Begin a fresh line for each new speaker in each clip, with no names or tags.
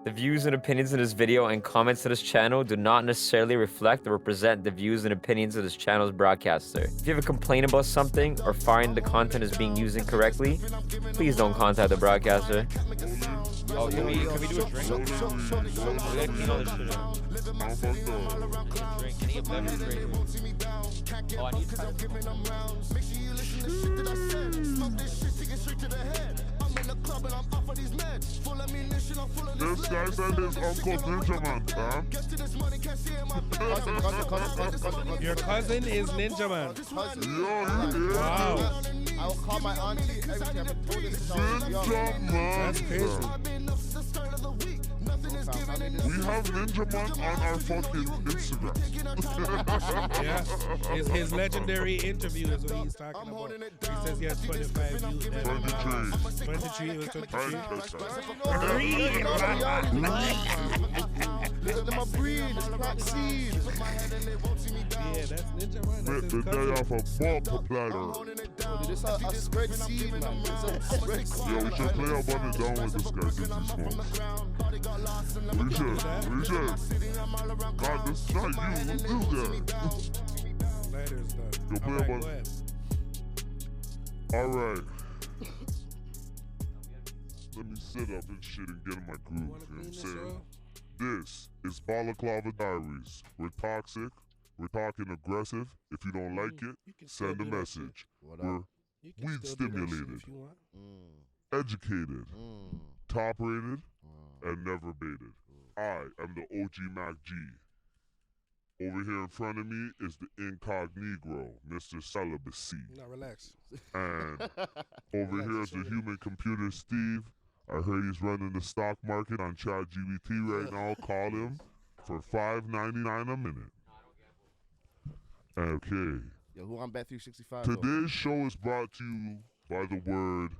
The views and opinions in this video and comments to this channel do not necessarily reflect or represent the views and opinions of this channel's broadcaster. If you have a complaint about something or find the content is being used incorrectly, please don't contact the broadcaster.
Oh, can we do a drink? We gotta clean all this shit up. Drink. Can you have beverage right here? Oh, I need to
This guy said his uncle Ninja Man, fam.
Your cousin is Ninja Man.
Yo, you hear?
Wow.
I will call my auntie every time I told her this.
Ninja Man.
That's crazy.
We have Ninja Man on our fucking Instagram.
Yeah. His legendary interview is what he's talking about. He says he has 25 views.
23.
23, it was 23.
My breed, it's crack seed.
Yeah, that's Ninja Man. That's his
The day
cousin.
off a multiplier.
This a spread seed, man. It's a spread seed.
Yo, we should play up on and down with this guy since he smokes. We should. God, this is not you. Who do that?
Later's done.
Yo, play
Alright,
up
go
on.
ahead.
Alright. Let me sit up and shit and get in my groove. You know
Wanna
what
clean
I'm
this
saying?
up?
This is Balaclava Diaries. We're toxic. We're talking aggressive. If you don't like it,
You can still
send a
do that
message.
What
We're
up?
You can
weed
still do that shit
stimulated.
if you want.
educated, top rated, and never baited. I am the OG Mac G. Over here in front of me is the Incognegro, Mr. Celibacy.
Now relax.
And over here is the human computer Steve. I heard he's running the stock market on ChatGPT right now. Call him for $5.99 a minute. Okay.
Yo, who on Bet365?
Today's show is brought to you by the word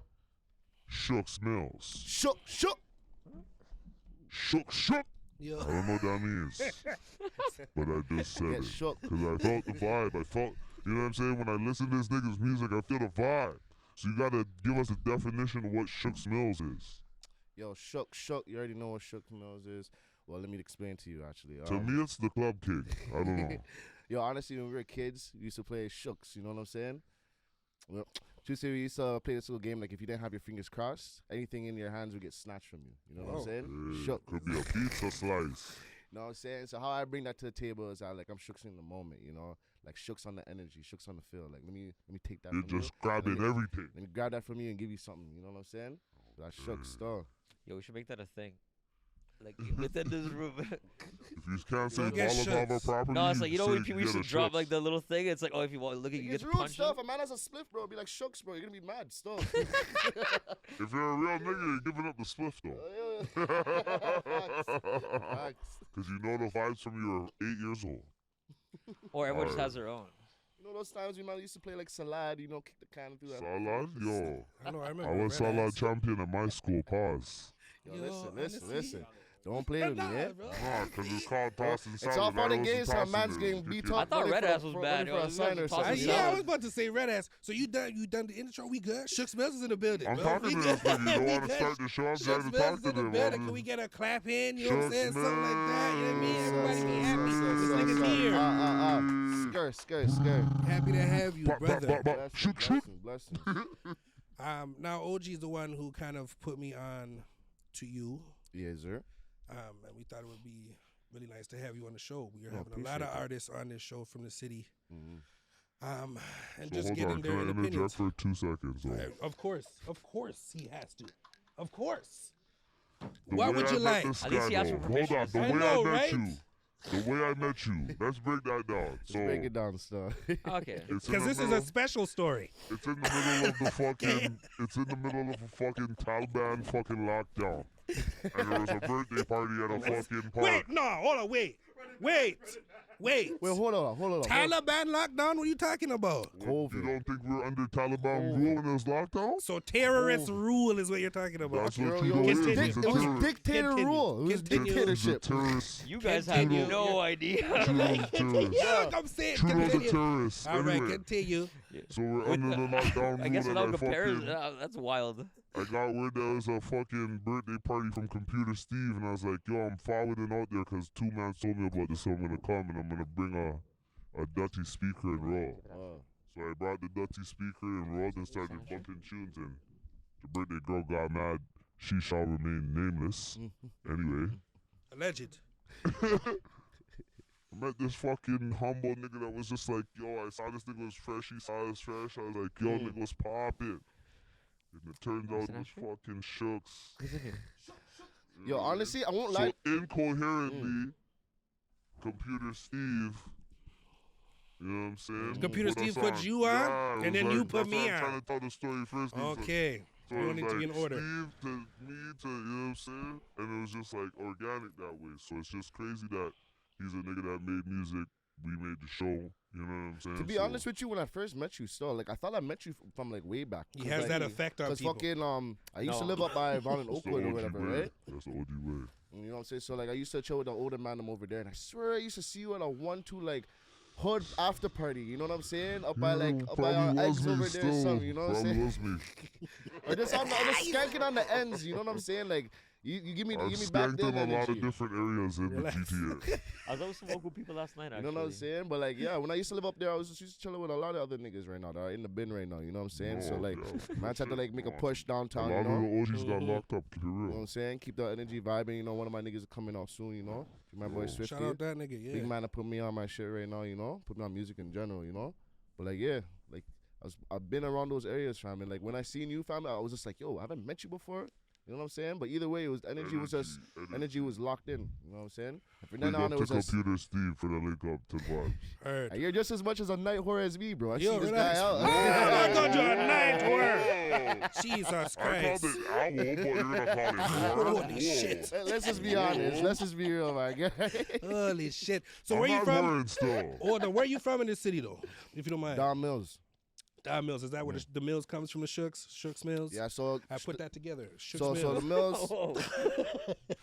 SHUXX MILLS.
Shook.
Shook.
Yo.
I don't know what that means. But I just said
Get
it.
shook.
Because I felt the vibe. You know what I'm saying? When I listen to this nigga's music, I feel the vibe. So you gotta give us a definition of what SHUXX MILLS is.
Yo, shook. You already know what SHUXX MILLS is. Well, let me explain to you, actually.
To me, it's the club king. I don't know.
Yo, honestly, when we were kids, we used to play SHUXX. You know what I'm saying? Well, Tuesday, we used to play this little game. Like, if you didn't have your fingers crossed, anything in your hands would get snatched from you. You know what I'm saying? Shook.
Could be a pizza slice.
You know what I'm saying? So how I bring that to the table is I'm shooks in the moment, you know? Like shooks on the energy, shooks on the feel. Like let me take that
You're
from
just
you.
grabbing everything.
Let me grab that from you and give you something, you know what I'm saying? That shooks stuff.
Yo, we should make that a thing. Like within this room.
If you can't say
Don't get
Balaclava
SHUXX.
properly,
No, it's like you know
say
when people used to
get a
drop
SHUXX.
like the little thing. It's like oh, if you want to look at you get
It's
to
rude
punch
stuff.
him.
A man has a spliff, bro. Be like shooks, bro. You're gonna be mad stuff.
If you're a real nigga, you're giving up the spliff though. Because you know the vibes from you are 8 years old.
Or everyone just
Alright.
has their own.
You know those times we might used to play like salad, you know, kick the can through that.
Salad? Yo.
I know, I remember.
I was
Red
salad
Ass.
champion at my school. Pause.
Yo,
Yo,
listen.
honestly.
Don't play with me, yeah?
Nah, because it's called tossing
It's
salad.
all fun
I
and
wasn't
games. Some
tossing
man's
it.
getting beat
Kick
up.
I thought
running
Red
for-
Ass was
for-
bad,
running
yo.
for a
You
sign
guys
or
are
something.
tossing
you
Yeah, I
know?
was about to say Red Ass. So you done the intro? We good? SHUXX MILLS is in the building.
I'm
bro.
talking
We
to this
good.
nigga. You don't
We
want to
good.
start the show. I'm
SHUXX
trying to
MILLS
talk
is
to
in the
them.
building. Can we get a clap in? You know what I'm saying?
SHUXX
Something like that. You know what I mean? Everybody be happy.
Yes,
This nigga's here.
Skirt.
Happy to have you, brother.
Blessings.
Now OG's the one who kind of put me on to you.
Yes, sir.
And we thought it would be really nice to have you on the show. We are
Oh,
having a lot of
appreciate that.
artists on this show from the city. And
So
just
hold
getting
on.
their
Can I interject
opinions.
for 2 seconds? though?
Of course he has to. Of course.
The
What
way
would
I
you
met
like?
this
At least
guy,
he asked for
though.
permission.
Hold on. The
I
way
know,
I met
right?
you. The way I met you. Let's break that down.
Let's break it down, stuff.
Okay.
It's in
Because
the
this is
middle-
a special story.
It's in the middle of the fucking. It's in the middle of a fucking Taliban fucking lockdown, and there was a birthday party at a fucking park.
Wait, no, hold on, wait.
Wait, hold on.
Taliban lockdown? What are you talking about?
You
COVID.
don't think we're under Taliban rule when there's lockdown?
So terrorist rule is what you're talking about.
That's
Yo,
what you
yo,
know
it
it
was,
is.
Continue.
It's a
it was
terrorist.
dictator
Continue.
rule. It was
Continue.
It's a
dictatorship.
terrorist.
You guys have
Continue.
no idea.
Trudeau's a terrorist.
Yeah, like I'm saying.
Trudeau's a
Continue.
terrorist.
All right,
Anyway,
continue.
so we're under the lockdown
I guess
rule
without
and
comparison,
fucking.
that's wild.
I got word there was a fucking birthday party from Computer Steve, and I was like, yo, I'm forwarding out there because 2 man told me about this, so I'm gonna come and I'm gonna bring a Dutty speaker and roll. So I brought the Dutty speaker and rolled and started bumping tunes, and the birthday girl got mad. She shall remain nameless. Anyway.
Alleged.
I met this fucking humble nigga that was just like, yo, I saw this nigga was fresh, he saw us fresh. I was like, yo, nigga was popping. And it turns out it was fucking SHUXX.
Yo, honestly, I won't lie.
So incoherently, Computer Steve, you know what I'm saying?
Computer Steve put you on, and then you put me on.
I'm trying to tell the story first.
Okay.
So
we don't need to be in order.
Steve to me to, you know what I'm saying? And it was just like organic that way. So it's just crazy that he's a nigga that made music. We made the show. You know what I'm saying?
To be honest with you, when I first met you, still, like, I thought I met you from like way back.
He has
like,
that effect on people.
Because fucking, I used to live up by Von and Oakwood or whatever, right?
That's the OG way.
You know what I'm saying? So, like, I used to chill with the older man over there, and I swear I used to see you at a 1-2, like, hood after party. You know what I'm saying? Up by, like, up by our eggs over there or something. You know what I'm saying?
Was me.
Or just skanking on the ends. You know what I'm saying? Like, you give me back then
in a lot
energy.
of different areas in the GTA.
I was with some local people last night, actually.
You know what I'm saying? But, like, yeah, when I used to live up there, I was just used to chilling with a lot of other niggas right now that are in the bin right now. You know what I'm saying? So, like, man, tried to, like, make a push downtown,
a lot
you know?
of the OGs got locked up, keep it real.
You know what I'm saying? Keep the energy vibing. You know, one of my niggas is coming out soon, you know? My boy Swifty.
Shout out that nigga, yeah.
Big man that put me on my shit right now, you know? Put me on music in general, you know? But, like, yeah, like, I've been around those areas, fam. And, like, when I seen you, fam, I was just like, yo, I haven't met you before. You know what I'm saying? But either way, it was energy was locked in. You know what I'm saying? From then on, it was just
Computer Steve for the link up to vibes.
Heard.
You're just as much as a night whore as me, bro. I
Yo,
see this
relax.
guy out.
I called you a night whore. Jesus
I
Christ.
called it owl, but you're gonna call it
Holy shit.
Let's just be honest. Let's just be real, my guy.
Holy shit. So
I'm
where you
not
from?
worried still.
Or where you from in this city though? If you don't mind.
Don Mills.
Don Mills. Is that where the Mills comes from? The SHUXX Mills.
Yeah, so
I put that together. SHUXX
so
Mills.
the Mills.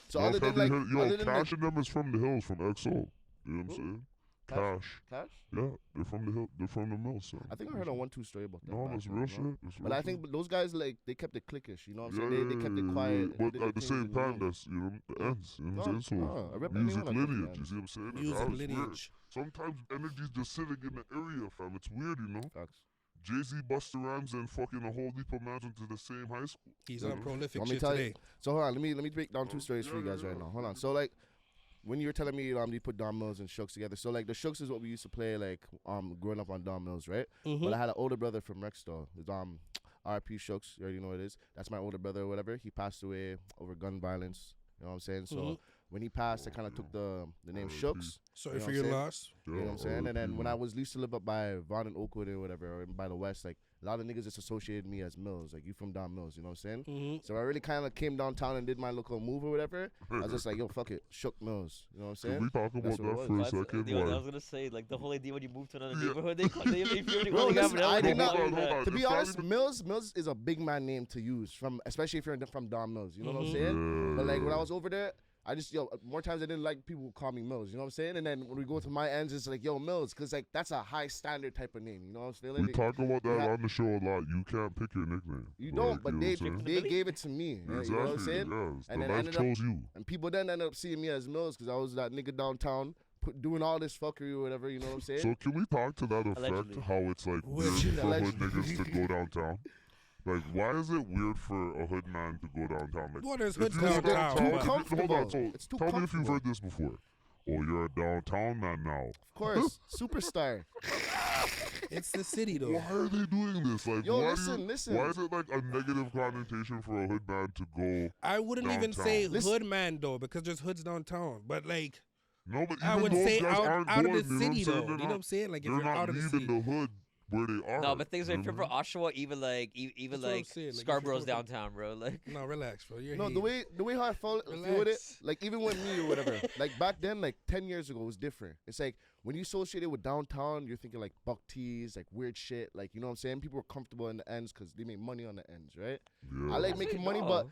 So other than like, other than
Cash and them is from the hills, from XO. You know what I'm saying? Cash. Yeah, they're from the hill. They're from the mills. So.
I think I heard a 1-2 story about that.
No, that's real shit.
But I think those guys, like, they kept it cliquish. You know what I'm saying? They kept it quiet.
But at the same time, that's, you know, the ends. You know what I'm saying? So music lineage. You see what I'm saying?
Music lineage.
Sometimes energy's just sitting in the area, fam. It's weird, you know?
Facts.
Jay-Z, Busta Rhymes, and fucking a whole heap of mans went to the same high school.
He's on prolific
Let me
shit
tell
today.
you. So hold on, let me break down 2 stories for you guys right now. Hold on. So like, when you were telling me you put Don Mills and SHUXX together, so like the SHUXX is what we used to play like growing up on Don Mills, right? But I had an older brother from Rexdale. His RP SHUXX, you already know what it is. That's my older brother or whatever. He passed away over gun violence. You know what I'm saying? So when he passed, I kind of took the name SHUXX.
Sorry for your loss.
You know what I'm saying? And then when I used to live up by Von and Oakwood or whatever, or by the West, like a lot of niggas just associated me as Mills, like you from Don Mills, you know what I'm saying? So I really kind of came downtown and did my local move or whatever. I was just like, yo, fuck it, SHUXX Mills, you know what I'm saying?
Can we talk about that for a second?
I was gonna say, like, the whole idea when you move to another neighborhood,
Bro, listen, I did not. To be honest, Mills is a big man name to use, especially if you're from Don Mills, you know what I'm saying? But like when I was over there, I just, more times I didn't like people who call me Mills, you know what I'm saying? And then when we go to my ends, it's like, yo, Mills, because like that's a high standard type of name, you know what I'm saying?
We talk about that on the show a lot. You can't pick your nickname.
You don't, but they gave it to me.
Exactly,
you know what I'm saying?
Yes.
And
the
then
life chose you.
And people then ended up seeing me as Mills because I was that nigga downtown doing all this fuckery or whatever, you know what I'm saying?
So can we talk to that effect,
Allegedly.
how it's like weird for hood niggas to go downtown? Like, why is it weird for a hood man to go downtown? Like,
What is
if
hood
you go
downtown?
Too
but-
comfortable.
Hold on, so
It's too
tell me if you've
comfortable.
heard this before. Oh, you're a downtown man now.
Of course, superstar.
It's the city though.
Why are they doing this? Like,
Yo,
why
listen.
Why is it like a negative connotation for a hood man to go?
I wouldn't even
downtown?
say
Listen.
hood man though, because there's hoods downtown. But like,
No, but
I
even
would
those
say
guys
out
aren't
of
going,
the
you know what
city
I'm saying?
though.
They're
You know what I'm saying? Like if
They're
you're
not
out of the
leaving
city.
the hood where they are.
No, but things like,
you
if you're
know?
from Oshawa, even like, even
That's what I'm
like,
saying, like, if you're
Scarborough's
from-
downtown, bro. Like,
No, relax, bro. You're
No,
here.
the way how I feel with it,
Relax.
like even with me or whatever, like back then, like 10 years ago, it was different. It's like when you associate it with downtown, you're thinking like buck tees, like weird shit, like you know what I'm saying. People were comfortable in the ends because they make money on the ends, right?
Yeah.
I like
That's
making
what
money,
you
but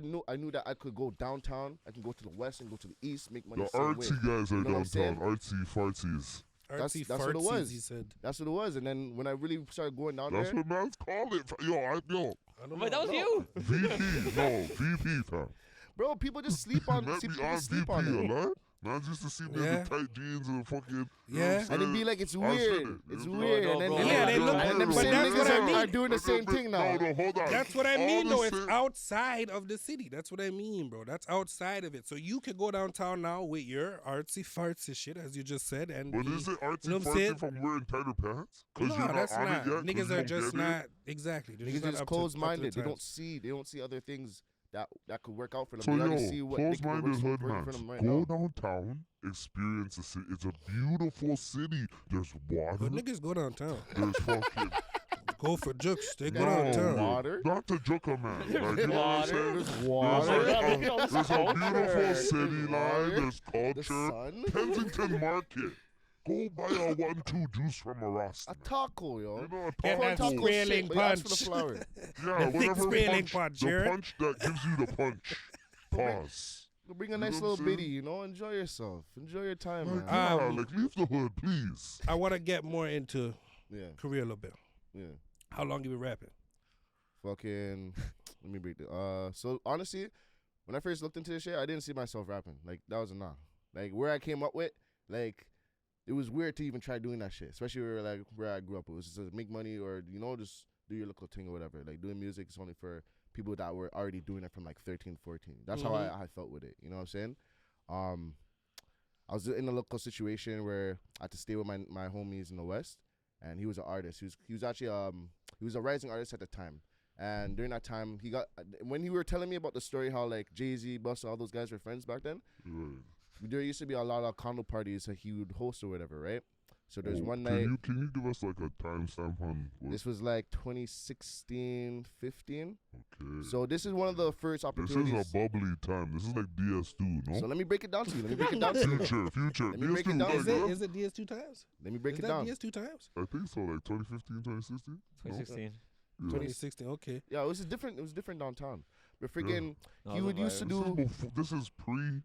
know.
I knew that I could go downtown. I can go to the west and go to the east, make money
The
the same way.
artsy guys are
You know what I'm saying?
downtown. Artsy fartsies.
Artsy
that's what it
fartsies,
was.
He said.
That's what it was. And then when I really started going down
That's
there,
what man's call it. Yo,
I don't
But that
know.
was you.
VP, no, VP, fam.
Bro, people just sleep on.
Let me
people
on
sleep
VP,
on it.
alright? Man's used to see me in
Yeah.
the tight jeans and fucking.
Yeah.
And then be like, it's
I
weird.
said it.
It's
Bro,
weird.
bro,
And then,
bro,
and
Yeah,
then-
they look
and them
weird.
same
But that's
niggas
what I
are
mean.
doing the same thing now.
No, hold on.
That's what I
All
mean,
the
though. It's
same-
outside of the city. That's what I mean, bro. That's outside of it. So you could go downtown now with your artsy fartsy shit, as you just said, and
But
be,
is it artsy
you know what I'm saying?
fartsy from wearing tighter pants?
No,
you're not
that's
on
not.
it yet? 'Cause
Niggas
you
are
don't
just
get it?
not exactly. They're
Niggas
just
are
not
just
up to- up to
closed-minded.
the
They don't
times.
see. They don't see other things that could work out for them.
So
they already
yo,
see what they could
close-minded
work
hood
for
man,
them right
go
now.
downtown, experience the city. It's a beautiful city. There's water.
But niggas go downtown.
There's fucking
Go for jokes. They go
No,
downtown.
water.
Not to joke a man. Like, you know what I'm
water.
saying?
There's
There's
water.
a beautiful city
There's
line.
water.
There's
The
culture.
sun.
Kensington Market. Go buy a 1-2 juice from a Rasta.
A taco, yo.
You know, a
Get
taco.
that
Taco
squealing
shit, but you ask for
punch.
the flour.
Yeah,
The thick
whatever
squealing
punch,
punch,
the
Jared.
punch that gives you the punch. Pause.
Bring a
You
nice
know what
little
I'm
bitty,
saying?
you know. Enjoy yourself. Enjoy your time,
Like,
man.
yeah,
Um,
like leave the hood, please.
I want to get more into
Yeah,
career a little bit.
yeah.
How long you been rapping?
Fucking. Let me break it. So honestly, when I first looked into this shit, I didn't see myself rapping. Like that was enough. Like where I came up with, like it was weird to even try doing that shit. Especially where I grew up. It was just to make money or just do your local thing or whatever. Like doing music is only for people that were already doing it from like 13, 14. That's how I felt with it. You know what I'm saying? I was in a local situation where I had to stay with my homies in the West, and he was an artist. He was actually he was a rising artist at the time. And during that time, when you were telling me about the story how like Jay-Z, Busta, all those guys were friends back then,
Right.
there used to be a lot of condo parties that he would host or whatever, right? So there's
Oh,
one
can
night.
can you give us like a timestamp on what?
This was like 2016, 15.
Okay.
So this is one of the first
This
opportunities.
is a bubbly time. This is like DS2, no?
So let me break it down to you. Let me break it down to you.
Future.
Let me break it
DS2,
down.
like,
Is
yeah.
it DS2 times?
Let me break
Is
it
that
down.
DS2 times?
I think so, like 2015, 2016.
2016.
No?
2016. Okay.
Yeah, it was different downtown. But freaking,
No,
he
the
would used to
vibes.
do.
This is pre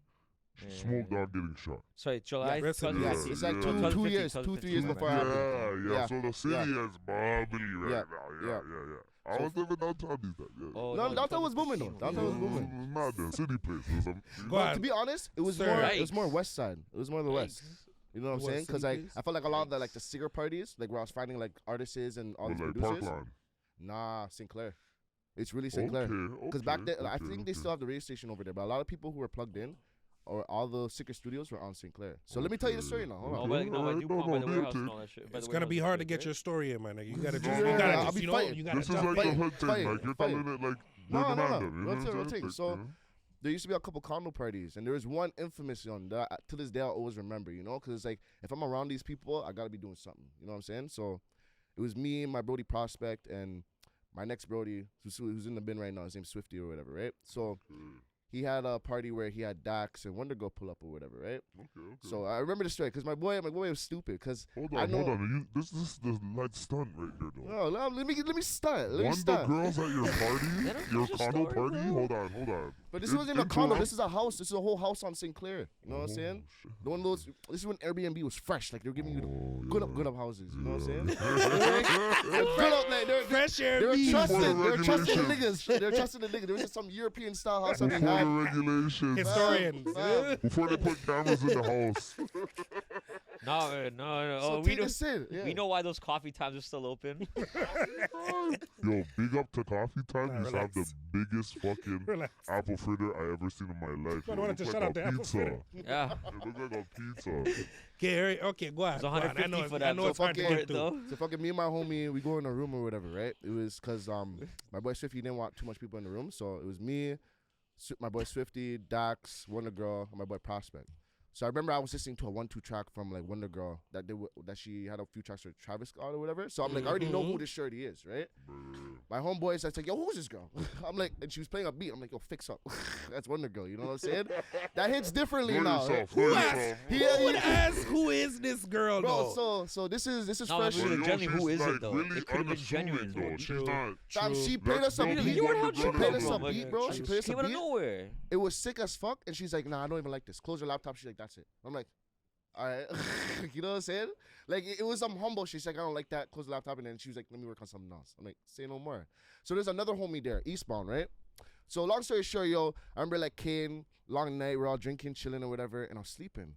Smoke Dog getting shot.
Sorry, July
rest in
2015.
peace.
It's like
Yeah.
2 years, 2-3 years before I happened.
Yeah.
Yeah.
So the city
Yeah.
is bubbly right
Yeah.
now.
Yeah.
I
So
was living downtown these days. Yeah.
Oh,
No, downtown was booming though. Downtown was
It
booming.
was mad then. City place. It was
Go
But
on.
to be honest, it was
Sir.
more.
Yikes.
It was more west side. It was more the west. You know what I'm
What,
saying? Because
city
like
place?
I felt like a lot of the cigar parties, like where I was finding like artists and all these
like
producers.
Parkland.
Nah, St. Clair. It's really St. Clair. Because back then, I think they still have the radio station over there. But a lot of people who were plugged in, or all the Sicker studios were on St. Clair. So let me tell you the story now. Hold
Oh,
on.
by
Alright,
DuPont,
no,
by the
no,
warehouse
dude.
and all that shit. By
It's
the
gonna be
warehouse
hard to
and
get
shit,
your story in, man. Like, you gotta
No,
just,
no,
you
no,
gotta
I'll
just,
be
you know,
fighting.
you gotta
This is
jump
like
fight,
the hood thing.
fight,
Like you're
fight.
telling it like
No,
we're
no,
the
no.
man. You know
Real
what
thing,
I'm
real
saying?
thing. So there used to be a couple condo parties, and there was one infamous one that to this day I always remember. You know, because it's like if I'm around these people, I gotta be doing something. You know what I'm saying? So it was me and my Brody Prospect and my next Brody who's in the bin right now. His name's Swifty or whatever, right? So he had a party where he had Dax and Wonder Girl pull up or whatever, right?
Okay.
So I remember the story because my boy was stupid because
Hold
I
on,
know.
hold on. This is the light stunt right here, though.
No, let me start. Let me
One of the
start.
girls at your party,
Let him
your
finish the
condo
story,
party.
bro.
Hold on.
But this wasn't a condo. This is a house. This is a whole house on St. Clair. You know what I'm saying?
Shit.
The one of those. This is when Airbnb was fresh. Like they were giving you the
Oh,
good up houses. You know what I'm saying?
Yeah.
Good up, like,
fresh air.
they were
bees.
trusted. They were trusted the
regulations.
niggas. They were trusted the niggas. There was just some European style house that they
Before the
had.
regulations.
Historians.
Before they put cameras in the house.
No, man, no.
So
Oh, we
take
know.
this in. Yeah.
We know why those coffee times are still open.
Yo, big up to Coffee Time.
Nah,
You have the
relax.
biggest fucking
Relax.
apple fritter I ever seen in my life.
I
It
wanted
looked
to
like
shut
a
up the apple
pizza.
fritter.
Yeah.
It looked like a pizza.
Okay, go on.
It's
Go on. I
150
know,
for
I
that.
know
So
it's hard to
fucking-
get through.
though.
So fucking me and my homie, we go in a room or whatever, right? It was because my boy Swifty didn't want too much people in the room, so it was me, my boy Swifty, Dax, Wonder Girl, and my boy Prospect. So I remember I was listening to a 1-2 track from like Wonder Girl that she had a few tracks with Travis Scott or whatever. So I'm like, I already know who this shorty is, right? My homeboys, I was like, yo, who's this girl? I'm like, and she was playing a beat. I'm like, yo, fix up. That's Wonder Girl. You know what I'm saying? That hits differently
Know
now.
yourself.
Who
Know
asked?
yourself.
Who would ask who is this girl,
Bro,
though?
so this is
No,
fresh.
man,
But yo,
genuinely, who
she's,
is it,
like,
though?
Really
It could've been genuine,
unassuming,
bro.
though. She's not.
Fam, she
Let's
played us a
go
beat.
to
You were
Wonder
how
Girl
chill
She played
that
us
was,
a
man.
beat, bro. She played us a
Came out of
beat.
nowhere.
It was sick as fuck, and she's like, nah, I don't even like this. Close your laptop. She's like, that's it. I'm like, All right. You know what I'm saying? Like, it was some humble shit. She's like, I don't like that. Close the laptop. And then she was like, let me work on something else. I'm like, say no more. So there's another homie there, eastbound, right? So long story short, yo, I remember like Kane, long night, we're all drinking, chilling or whatever, and I'm sleeping.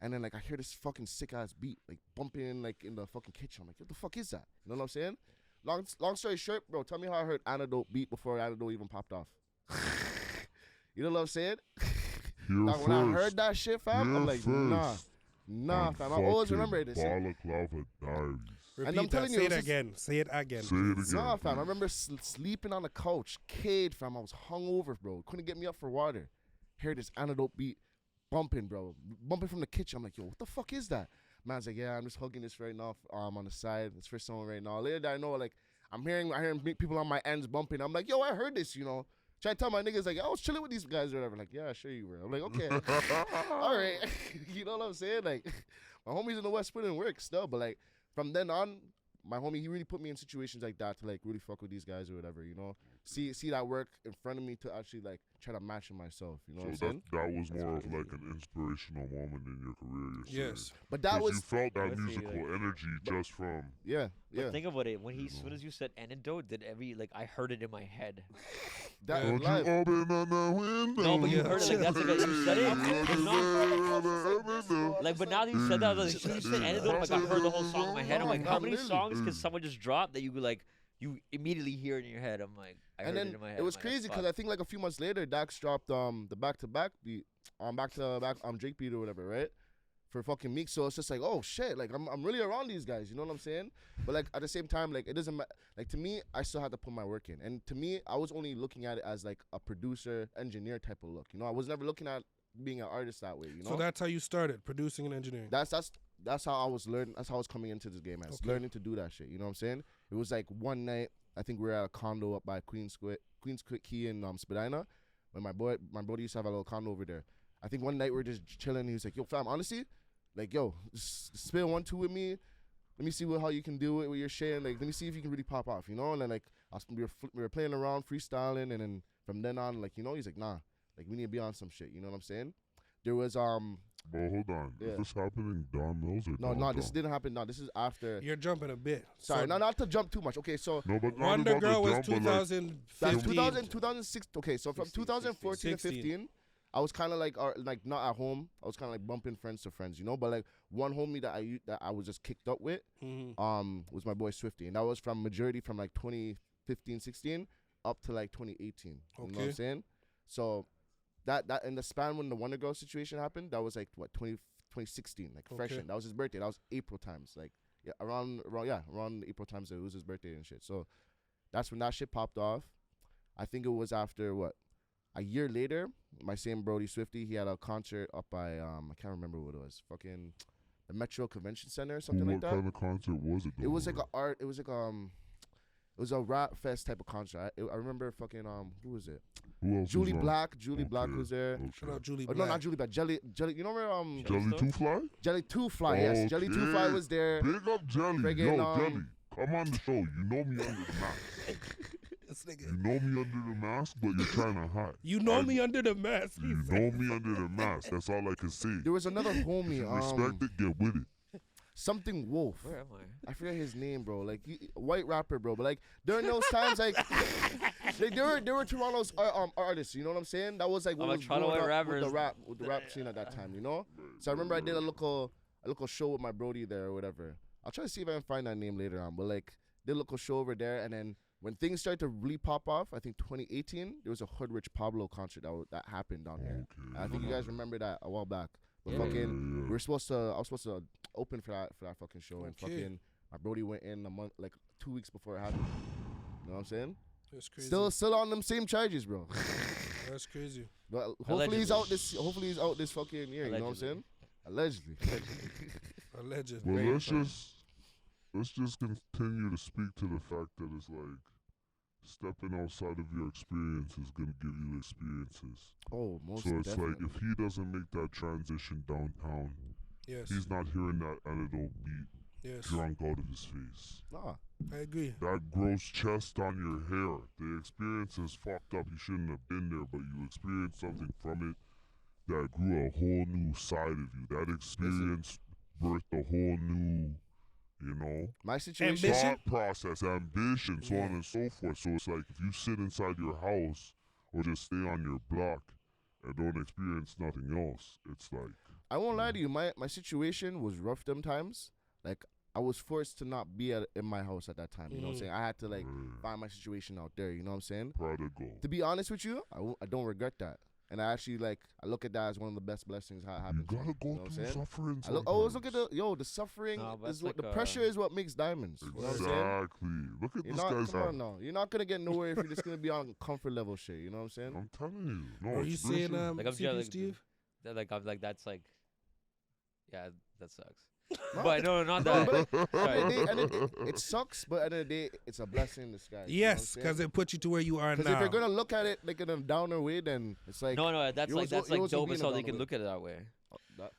And then like I hear this fucking sick ass beat, like bumping like in the fucking kitchen. I'm like, what the fuck is that? You know what I'm saying? Long story short, bro, tell me how I heard Antidote beat before Antidote even popped off. You know what I'm saying? Now, when I heard that shit, fam, I'm like, nah, fam. I always remember this shit.
Balaclava Diaries.
And I'm telling you,
say it again. Say it again.
Say it again.
Nah, fam. I remember sleeping on the couch, cade, fam. I was hungover, bro. Couldn't get me up for water. Hear this Antidote beat bumping, bro. Bumping from the kitchen. I'm like, yo, what the fuck is that? Man's like, yeah, I'm just hugging this right now on the side. It's for someone right now. Later, I know, like, I'm hearing people on my ends bumping. I'm like, yo, I heard this, you know. Try to tell my niggas, like, I was chilling with these guys or whatever. Like, yeah, sure you were. I'm like, okay. All right. You know what I'm saying? Like, my homies in the West put in work still. But, like, from then on, my homie, he really put me in situations like that to, like, really fuck with these guys or whatever, you know? See that work in front of me to actually, like, try to match it myself. You know what I'm saying?
That was more of, like, an inspirational moment in your career.
Yes.
But that was...
You felt that
Let's see,
musical
like-
energy just from...
Yeah.
But think about it. When as soon as you said Antidote, I heard it in my head.
That
Don't
live.
you open up the window.
No, but you heard it like that's like you said it. It's not, like, but now that you said that, I was like, as soon as you said Antidote, like, I heard the whole song in my head. I'm like, how many songs can someone just drop that you immediately hear it in your head? I'm like, I heard it in my head.
It was
I'm like,
crazy because
fuck.
I think like a few months later, Dax dropped the back-to-back beat, back-to-back Drake beat or whatever, right? For fucking Meek. So it's just like, oh shit, like I'm really around these guys, you know what I'm saying? But like at the same time, like it doesn't matter. Like to me, I still had to put my work in, and to me, I was only looking at it as like a producer, engineer type of look. You know, I was never looking at being an artist that way. You know.
So that's how you started producing and engineering.
That's how I was learning. That's how I was coming into this game as learning to do that shit. You know what I'm saying? It was like one night. I think we were at a condo up by Queens Quay in Spadina. When my brother used to have a little condo over there. I think one night we were just chilling. He was like, "Yo, fam, honestly, like, yo, spill 1-2 with me. Let me see how you can do it with your shit. And, like, let me see if you can really pop off, you know." And then like we were playing around, freestyling, and then from then on, like, you know, he's like, "Nah, like we need to be on some shit." You know what I'm saying? There was
Well, hold on.
Yeah.
Is this happening Don Mills or
No,
Downtown?
this didn't happen. No, this is after.
You're jumping a bit.
Sorry,
So
not to jump too much. Okay, so
No, but not
Wonder
about the
Girl was
jump, but, like,
2015.
2006. Okay, so from 2014 to
16.
15, I was kind of like not at home. I was kind of like bumping friends to friends, you know. But like one homie that I was just kicked up with, was my boy Swifty, and that was from majority from like 2015, 16 up to like 2018. You know what I'm saying? So that in the span when the Wonder Girl situation happened, that was like what 2016, like freshman. That was his birthday. That was April times, like around April times. It was his birthday and shit. So that's when that shit popped off. I think it was after a year later. My same Brody Swifty, he had a concert up by I can't remember what it was. Fucking the Metro Convention Center or something like that.
What kind of concert was it?
It was like it was a rap fest type of concert. I remember fucking who was it?
Who else
Julie
was on?
Black. Julie Black was there.
Shout out Julie
Oh,
Black.
no, not Julie Black. Jelly. You know where
Jelly Two Fly?
Jelly Two Fly. Yes, Jelly Two Fly was there.
Big up Jelly.
Friggin',
Yo, Jelly, come on the show. You know me under the mask.
This nigga.
You know me under the mask, but you're trying to hide.
You know me under the mask.
You know me under the mask. That's all I can say.
There was another homie.
Respect it, get with it.
Something Wolf.
Where am I?
I forget his name, bro. Like white rapper, bro. But like during those times, like there were Toronto's artists. You know what I'm saying? That was like what
like
was
Toronto
going
white
on with
rappers.
the rap scene at that time. You know. So I remember I did a local show with my Brody there or whatever. I'll try to see if I can find that name later on. But like did a local show over there, and then when things started to really pop off, I think 2018 there was a Hood Rich Pablo concert that happened down here.
Okay.
I think you guys remember that a while back. But
Yeah.
fucking, I was supposed to open for that fucking show, and
Okay.
fucking my Brody went in a month, like 2 weeks before it happened. You know what I'm saying?
That's crazy.
Still on them same charges, bro.
That's crazy.
But hopefully he's out this. Hopefully he's out this fucking year. You know what I'm saying? Allegedly.
Alleged.
Well,
Very
let's just continue to speak to the fact that it's like stepping outside of your experience is gonna give you experiences.
Oh, most
So it's
definitely.
like if he doesn't make that transition downtown,
Yes.
he's not hearing that Antidote beat
Yes.
drunk out of his face.
Nah.
I agree.
That gross chest on your hair, the experience is fucked up. You shouldn't have been there, but you experienced something from it. that grew a whole new side of you. That experience birthed a whole new, you know,
My situation.
Ambition?
thought process, ambition, so
Yeah.
on and so forth. So it's like if you sit inside your house or just stay on your block and don't experience nothing else, it's like
I won't lie to you. My situation was rough them times. Like I was forced to not be in my house at that time. You know what I'm saying? I had to like find my situation out there. You know what I'm saying?
prodigal.
To be honest with you, I don't regret that. And I actually like I look at that as one of the best blessings that
You
happened to me.
gotta
You know
go
what I'm
through
saying?
suffering.
I always look at
sometimes.
the suffering
No, but
is
it's
what
like,
the pressure is what makes diamonds. You know what I'm saying?
Exactly. Look at
You're
this
not
guy's
come
house.
on now. You're not gonna get nowhere if you're just gonna be on comfort level shit. You know what I'm saying?
I'm telling you. No,
Are you
it's real
saying
shit.
Like I'm
CPU
like,
Steve?
I'm like that's like, yeah, that sucks.
No,
But no, not
no,
that.
but
Sorry.
it sucks, but at the end of the day, it's a blessing in disguise.
Yes, because it put you to where you are
Because
now.
if you're gonna look at it like in a downer way, then it's like
No, that's
you
like
always-
that's
you
like
always
dope
be
as
in a
how they
down
can
way.
look at it that way.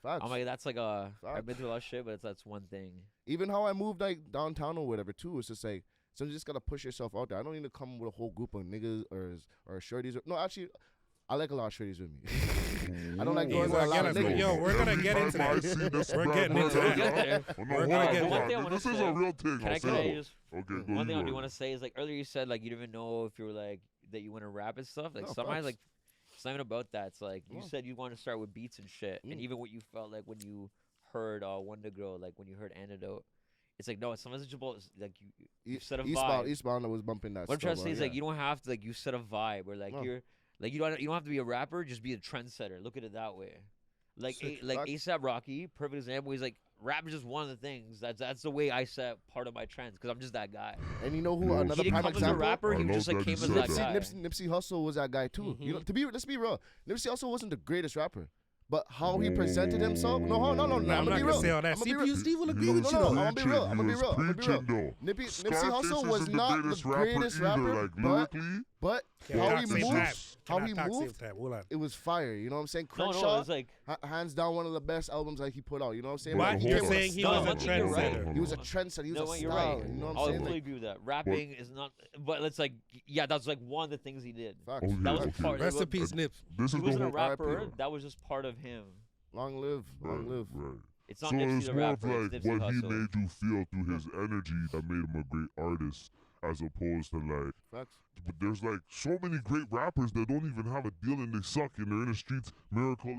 facts.
I'm like that's like I've
Facts.
been through a lot of shit, but that's one thing.
Even how I moved like downtown or whatever too. It's just like sometimes you just gotta push yourself out there. I don't need to come with a whole group of niggas or shorties. No, actually, I like a lot of shorties with me. I don't like
Yeah,
going with a lot of
we're
niggas.
yo, we're gonna
Every
get
time
into
I
that.
see this
We're
bad
getting
boy
into
right
that.
now- Oh, no,
We're
hold
gonna
on,
get
hold
into
on.
that.
This is a real thing.
Can I
say
just
okay, go
one thing I
you
do
go.
want to say is like earlier you said like you didn't even know if you were like that you want to rap and stuff. Like
No,
sometimes
facts.
like it's not even about that. It's like you
No.
said you want to start with beats and shit, and
Mm.
even what you felt like when you heard Wonder Girl, like when you heard Antidote. It's like no, it's sometimes it's about like you set a vibe.
Eastbound was bumping that.
What I'm trying to
stuff,
say is
yeah.
like you don't have to like you set a vibe where like
No.
you're like you don't have to be a rapper, just be a trendsetter. Look at it that way. Like
Sick.
like
Facts.
ASAP Rocky, perfect example. He's like rap is just one of the things. That's the way I set part of my trends because I'm just that guy.
And you know who
Yo,
another
He didn't
prime
come as a
example?
rapper.
I
He
love
just like
that
came
you
as
said
that
that.
guy.
Nipsey Hussle was that guy too. You know, let's be real. Nipsey Hussle wasn't the greatest rapper, but how he presented himself. No.
Nah,
I'm
I'm
gonna
not
be
gonna
real.
say all that.
I'ma be real.
CPU Steve will
He
agree with
was
you
No,
though.
I'm gonna be real.
preaching,
I'm gonna be
he
real.
was
I'm gonna be real.
preaching, though.
Nipsey
Scarface
Hussle was
isn't
not
the greatest
the
rapper
greatest
either,
rapper,
like
but
lyrically.
how
Cannot
he
save
moved,
time.
how
Cannot
he
talk, save
moved,
time. Hold on.
it was fire. You know what I'm saying?
No,
Crenshaw,
it's like
hands down one of the best albums like he put out. You know what I'm saying?
But
But
Like, he
you're
came with
saying he
No,
was
one
a
thing you're right.
trendsetter.
He was a trendsetter. He was
no,
a
you're
style.
right.
You know what
I'll
I'm saying?
completely agree with that. Rapping is not, but it's like yeah, that's like one of the things he did.
Facts.
Okay,
That was
okay.
part.
Rest in peace, Nip.
This
He
is the
wasn't a
whole
rapper.
RIP.
That was just part of him.
Long live, long live.
Right.
It's not
So
Nipsey
it's
the
more of
rapper.
like
It's Nipsey
what he
Hussle.
made you feel through his energy that made him a great artist, as opposed to like.
Facts.
But there's like so many great rappers that don't even have a deal and they suck and they're in the streets, lyrical.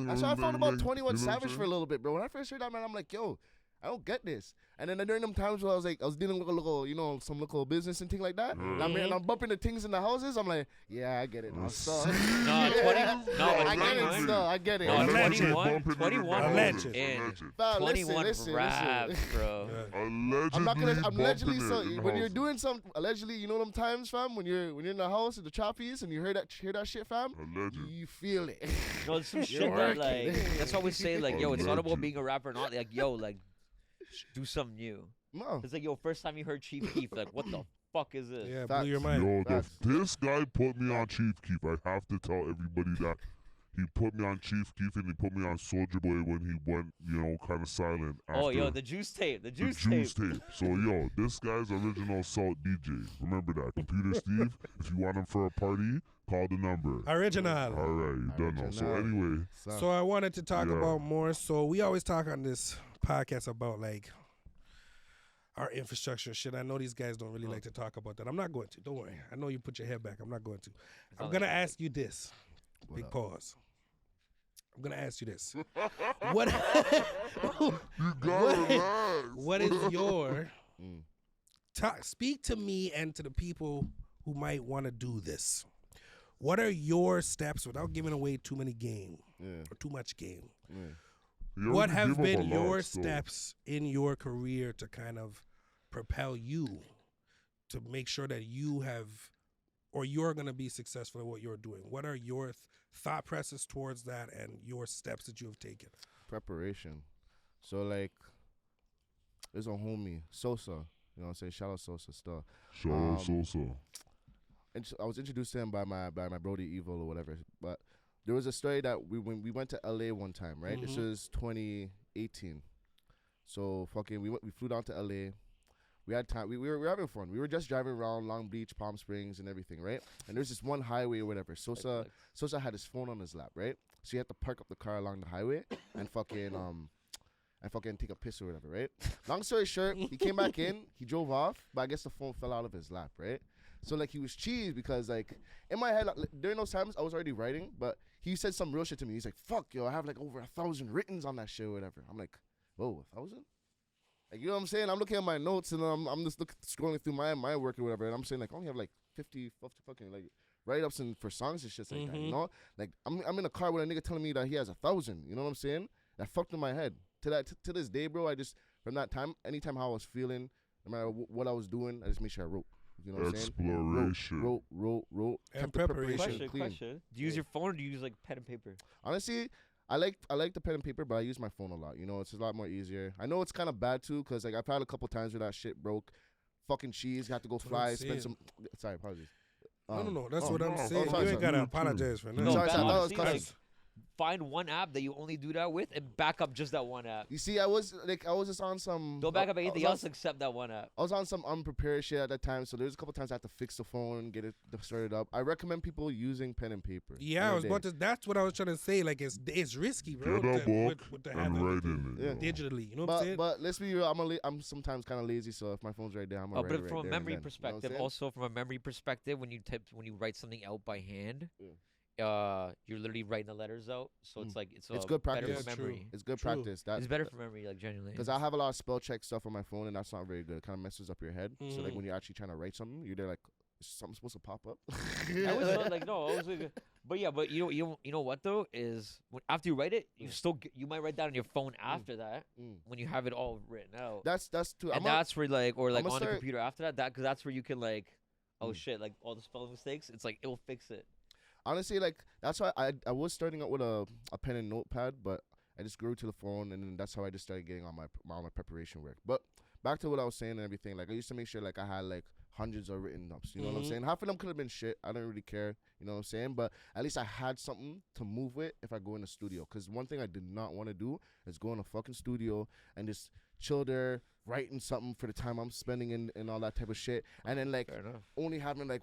That's how I found about 21
you know what I'm
Savage for a
saying?
little bit, bro. When I first heard that, man, I'm like, yo, I don't get this. And then during them times where I was dealing with a local, you know, some local business and things like that. And I'm bumping the things in the houses. I'm like, yeah, I get it now. So,
No, 20, no,
I get it.
Allegedly.
Still, I get it.
No,
Alleged.
21
Alleged.
and
Fam,
21
listen.
raps, bro.
Allegedly,
I'm not gonna. I'm allegedly.
bumping
So
it in
when you're
houses.
doing some allegedly, you know them times, fam. When you're in the house at the choppies and you hear that shit, fam.
Alleged.
You feel it.
No, there's some shit
You're
that
working.
like that's why we say like, yo, it's not about
Alleged.
being a rapper or not. Like, yo, like, do something new.
No.
It's like, yo, first time you heard Chief Keef, like, what the fuck is this?
Yeah,
Facts.
blew your mind.
Yo,
Facts.
this guy put me on Chief Keef. I have to tell everybody that he put me on Chief Keef and he put me on Soldier Boy when he went, you know, kind of silent.
Oh, yo,
after
the Juice tape, the
the
Juice
Juice
tape.
tape. So, yo, this guy's original Salt DJ. Remember that. Computer Steve, if you want him for a party, call the number.
Original.
All right, you done now. So,
Original.
anyway,
So I wanted to talk
Yeah.
about more. So we always talk on this podcast about like our infrastructure and shit. I know these guys don't really like to talk about that. I'm not going to. Don't worry. I know you put your head back. I'm not going to. I'm
not
gonna
like-
ask you this.
What
Big
up?
pause. I'm gonna ask you this. What?
you gotta relax.
What is your?
Mm.
Speak to me and to the people who might want to do this. What are your steps without giving away too many game
Yeah.
or too much game?
Yeah.
You
What
already
have
give up
been
a lot,
your
so-
steps in your career to kind of propel you to make sure that you have or you're going to be successful at what you're doing? What are your thought processes towards that and your steps that you have taken?
Preparation. So like, there's a homie Sosa. You know what I'm saying? Shout out Sosa stuff.
Shout out Sosa.
And I was introduced to him by my brody Evil or whatever. But there was a story that when we went to LA one time, right? This was 2018. So fucking we flew down to LA. We had time. We were having fun. We were just driving around Long Beach, Palm Springs, and everything, right? And there's this one highway or whatever. Sosa had his phone on his lap, right? So you have to park up the car along the highway and fucking take a piss or whatever, right? Long story short, he came back in, he drove off, but I guess the phone fell out of his lap, right? So like he was cheesed because like in my head like, during those times I was already writing, but he said some real shit to me. He's like, "Fuck, yo, I have like over 1,000 writtens on that shit or whatever." I'm like, "Whoa, 1,000?" Like, you know what I'm saying? I'm looking at my notes and I'm just scrolling through my work or whatever, and I'm saying like I only have like 50 fucking like write-ups and for songs and shit like that, you know? Like I'm in a car with a nigga telling me that he has 1,000. You know what I'm saying? That fucked in my head. To this day, bro, I just from that time, anytime how I was feeling, no matter what I was doing, I just made sure I wrote. You know what I'm saying?
Exploration.
Wrote.
And
Kept the preparation clean.
Question. Do you use your phone or do you use like pen and paper?
Honestly, I like the pen and paper, but I use my phone a lot. You know, it's a lot more easier. I know it's kind of bad too, cause like I've had a couple times where that shit broke. Fucking cheese, got to go fly, spend some. Sorry, apologies.
No. That's what I'm saying.
sorry,
You ain't
sorry.
gotta apologize for
No,
nothing.
Sorry,
that
I thought it was
honestly,
cussing.
like, find one app that you only do that with and back up just that one app.
You see, I was just on some.
Don't back up
I
anything
was on-
else except that one app.
I was on some unprepared shit at that time, so there's a couple times I had to fix the phone, get it started up. I recommend people using pen and paper.
Yeah, I was about to. That's what I was trying to say. Like it's risky, bro.
Get a book
with the
and write in it.
Yeah.
yo.
digitally. You know what I'm saying?
But let's be real. I'm sometimes kind of lazy, so if my phone's right there, I'm gonna write it
But from
right
a
there
memory
and then. You know what I'm
perspective,
saying?
also from a memory perspective, when you write something out by hand,
Yeah.
you're literally writing the letters out. So it's like it's
good
better
practice.
for
Yeah,
memory.
It's good
True.
practice.
It's better for memory, like genuinely.
Because I have a lot of spell check stuff on my phone, and that's not very good. It kind of messes up your head. So like
Mhm.
when you're actually trying to write something, you're there like, is something supposed to pop up?
I was like, no, I was like, but yeah, but you know what though is after you write it, you might write that on your phone after that when you have it all written out.
That's too.
And that's where like or like
I'ma
on the
start-
computer after that because that's where you can like shit like all the spelling mistakes. It's like it'll fix it.
Honestly, like that's why I was starting out with a pen and notepad, but I just grew to the phone, and then that's how I just started getting on my preparation work. But back to what I was saying and everything, like I used to make sure like I had like hundreds of written ups. You know what I'm saying? Half of them could have been shit. I don't really care. You know what I'm saying? But at least I had something to move with if I go in the studio. Because one thing I did not want to do is go in a fucking studio and just chill there writing something for the time I'm spending and all that type of shit, and then like
Fair enough.
only having like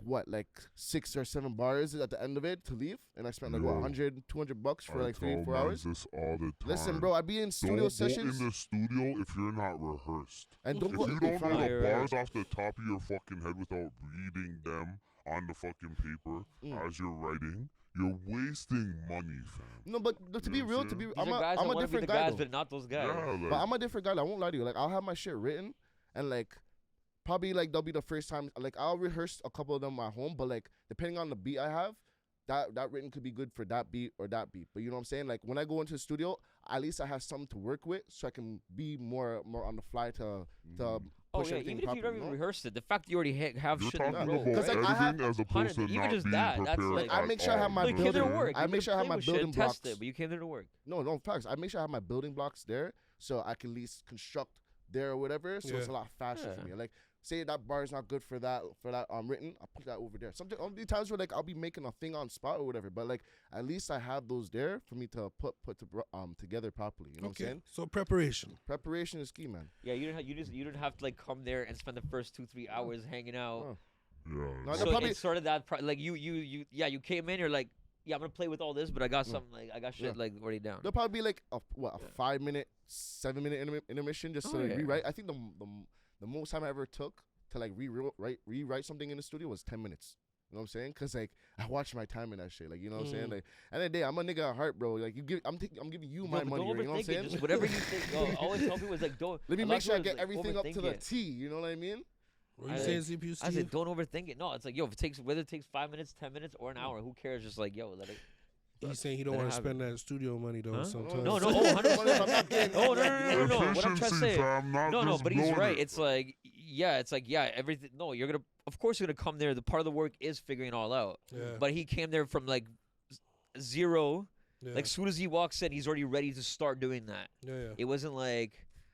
6 or 7 bars at the end of it to leave, and I spent like
Yo.
100, 200 bucks for
I
like 3
tell
4
mans
hours.
this all the time.
Listen, bro, I be in studio
Don't
sessions
go in the studio if you're not rehearsed.
and don't
If
go.
you don't know
fine.
the bars off the top of your fucking head without reading them on the fucking paper as you're writing, you're wasting money, fam.
No, but to be
You know
real,
what
to be,
These
I'm
are guys
a
that wanna be
different
the
guy.
guys,
though.
but not those guys.
Yeah, like,
But I'm a different guy. I won't lie to you. Like I'll have my shit written, and like probably like that'll be the first time. Like I'll rehearse a couple of them at home, but like depending on the beat I have, that written could be good for that beat or that beat. But you know what I'm saying? Like when I go into the studio, at least I have something to work with, so I can be more on the fly to
Oh
push
yeah,
everything
even if you
properly.
never even rehearsed it, the fact that you already have
you're
shit
talking
in
about
row,
Because, like, I have-
editing as opposed to
even
not
just
being
that, that's
prepared.
like-
I make sure I have my
Like, you came there to
building-
work.
I
You
make sure I have
play
my
with shit
building
and test
blocks.
it, but you came there to work.
No, facts. I make sure I have my building blocks there, so I can at least construct there or whatever. So it's a
Yeah.
lot faster for
Yeah.
me. Like, say that bar is not good for that written, I'll put that over there. Sometimes there'll be times where like I'll be making a thing on spot or whatever, but like at least I have those there for me to put together properly. You know what I'm
Okay,
saying?
so preparation.
Preparation is key, man.
Yeah, you didn't have to like come there and spend the first 2-3 hours hanging out.
Oh.
Yeah.
No,
like,
So
probably-
it's sort of that like you came in, you're like, yeah, I'm gonna play with all this, but I got something like I got shit like already down.
There'll probably be like a 5-minute, 7-minute intermission just
Oh,
to like,
yeah.
rewrite. I think the most time I ever took to like rewrite something in the studio was 10 minutes. You know what I'm saying? Cause like I watch my time in that shit. Like you know what I'm saying? Like end of the day, I'm a nigga at heart, bro. Like I'm giving you my
But
money.
don't
You know what I'm
overthink
saying?
it. Just whatever you think. Yo, always tell people is like don't.
Let me
a lot
make
of
sure I
people
get
is, like,
everything up to
overthink
the
it.
T. You know what I mean?
What you
I
saying,
like-
CPU
I
Steve?
said don't overthink it. No, it's like yo, if it takes whether it takes 5 minutes, 10 minutes, or an hour, who cares? Just like yo, let it.
He's saying he don't
Let it
want to
happen.
spend that studio money though.
Huh?
Sometimes.
No, 100%.
I'm not getting-
Oh no. What I'm trying to
efficiency,
say.
fam, not
No,
just
but he's
blowing
right.
it.
It's like everything. No, you're gonna. Of course, you're gonna come there. The part of the work is figuring it all out.
Yeah.
But he came there from like zero.
Yeah.
Like soon as he walks in, he's already ready to start doing that.
yeah.
It wasn't like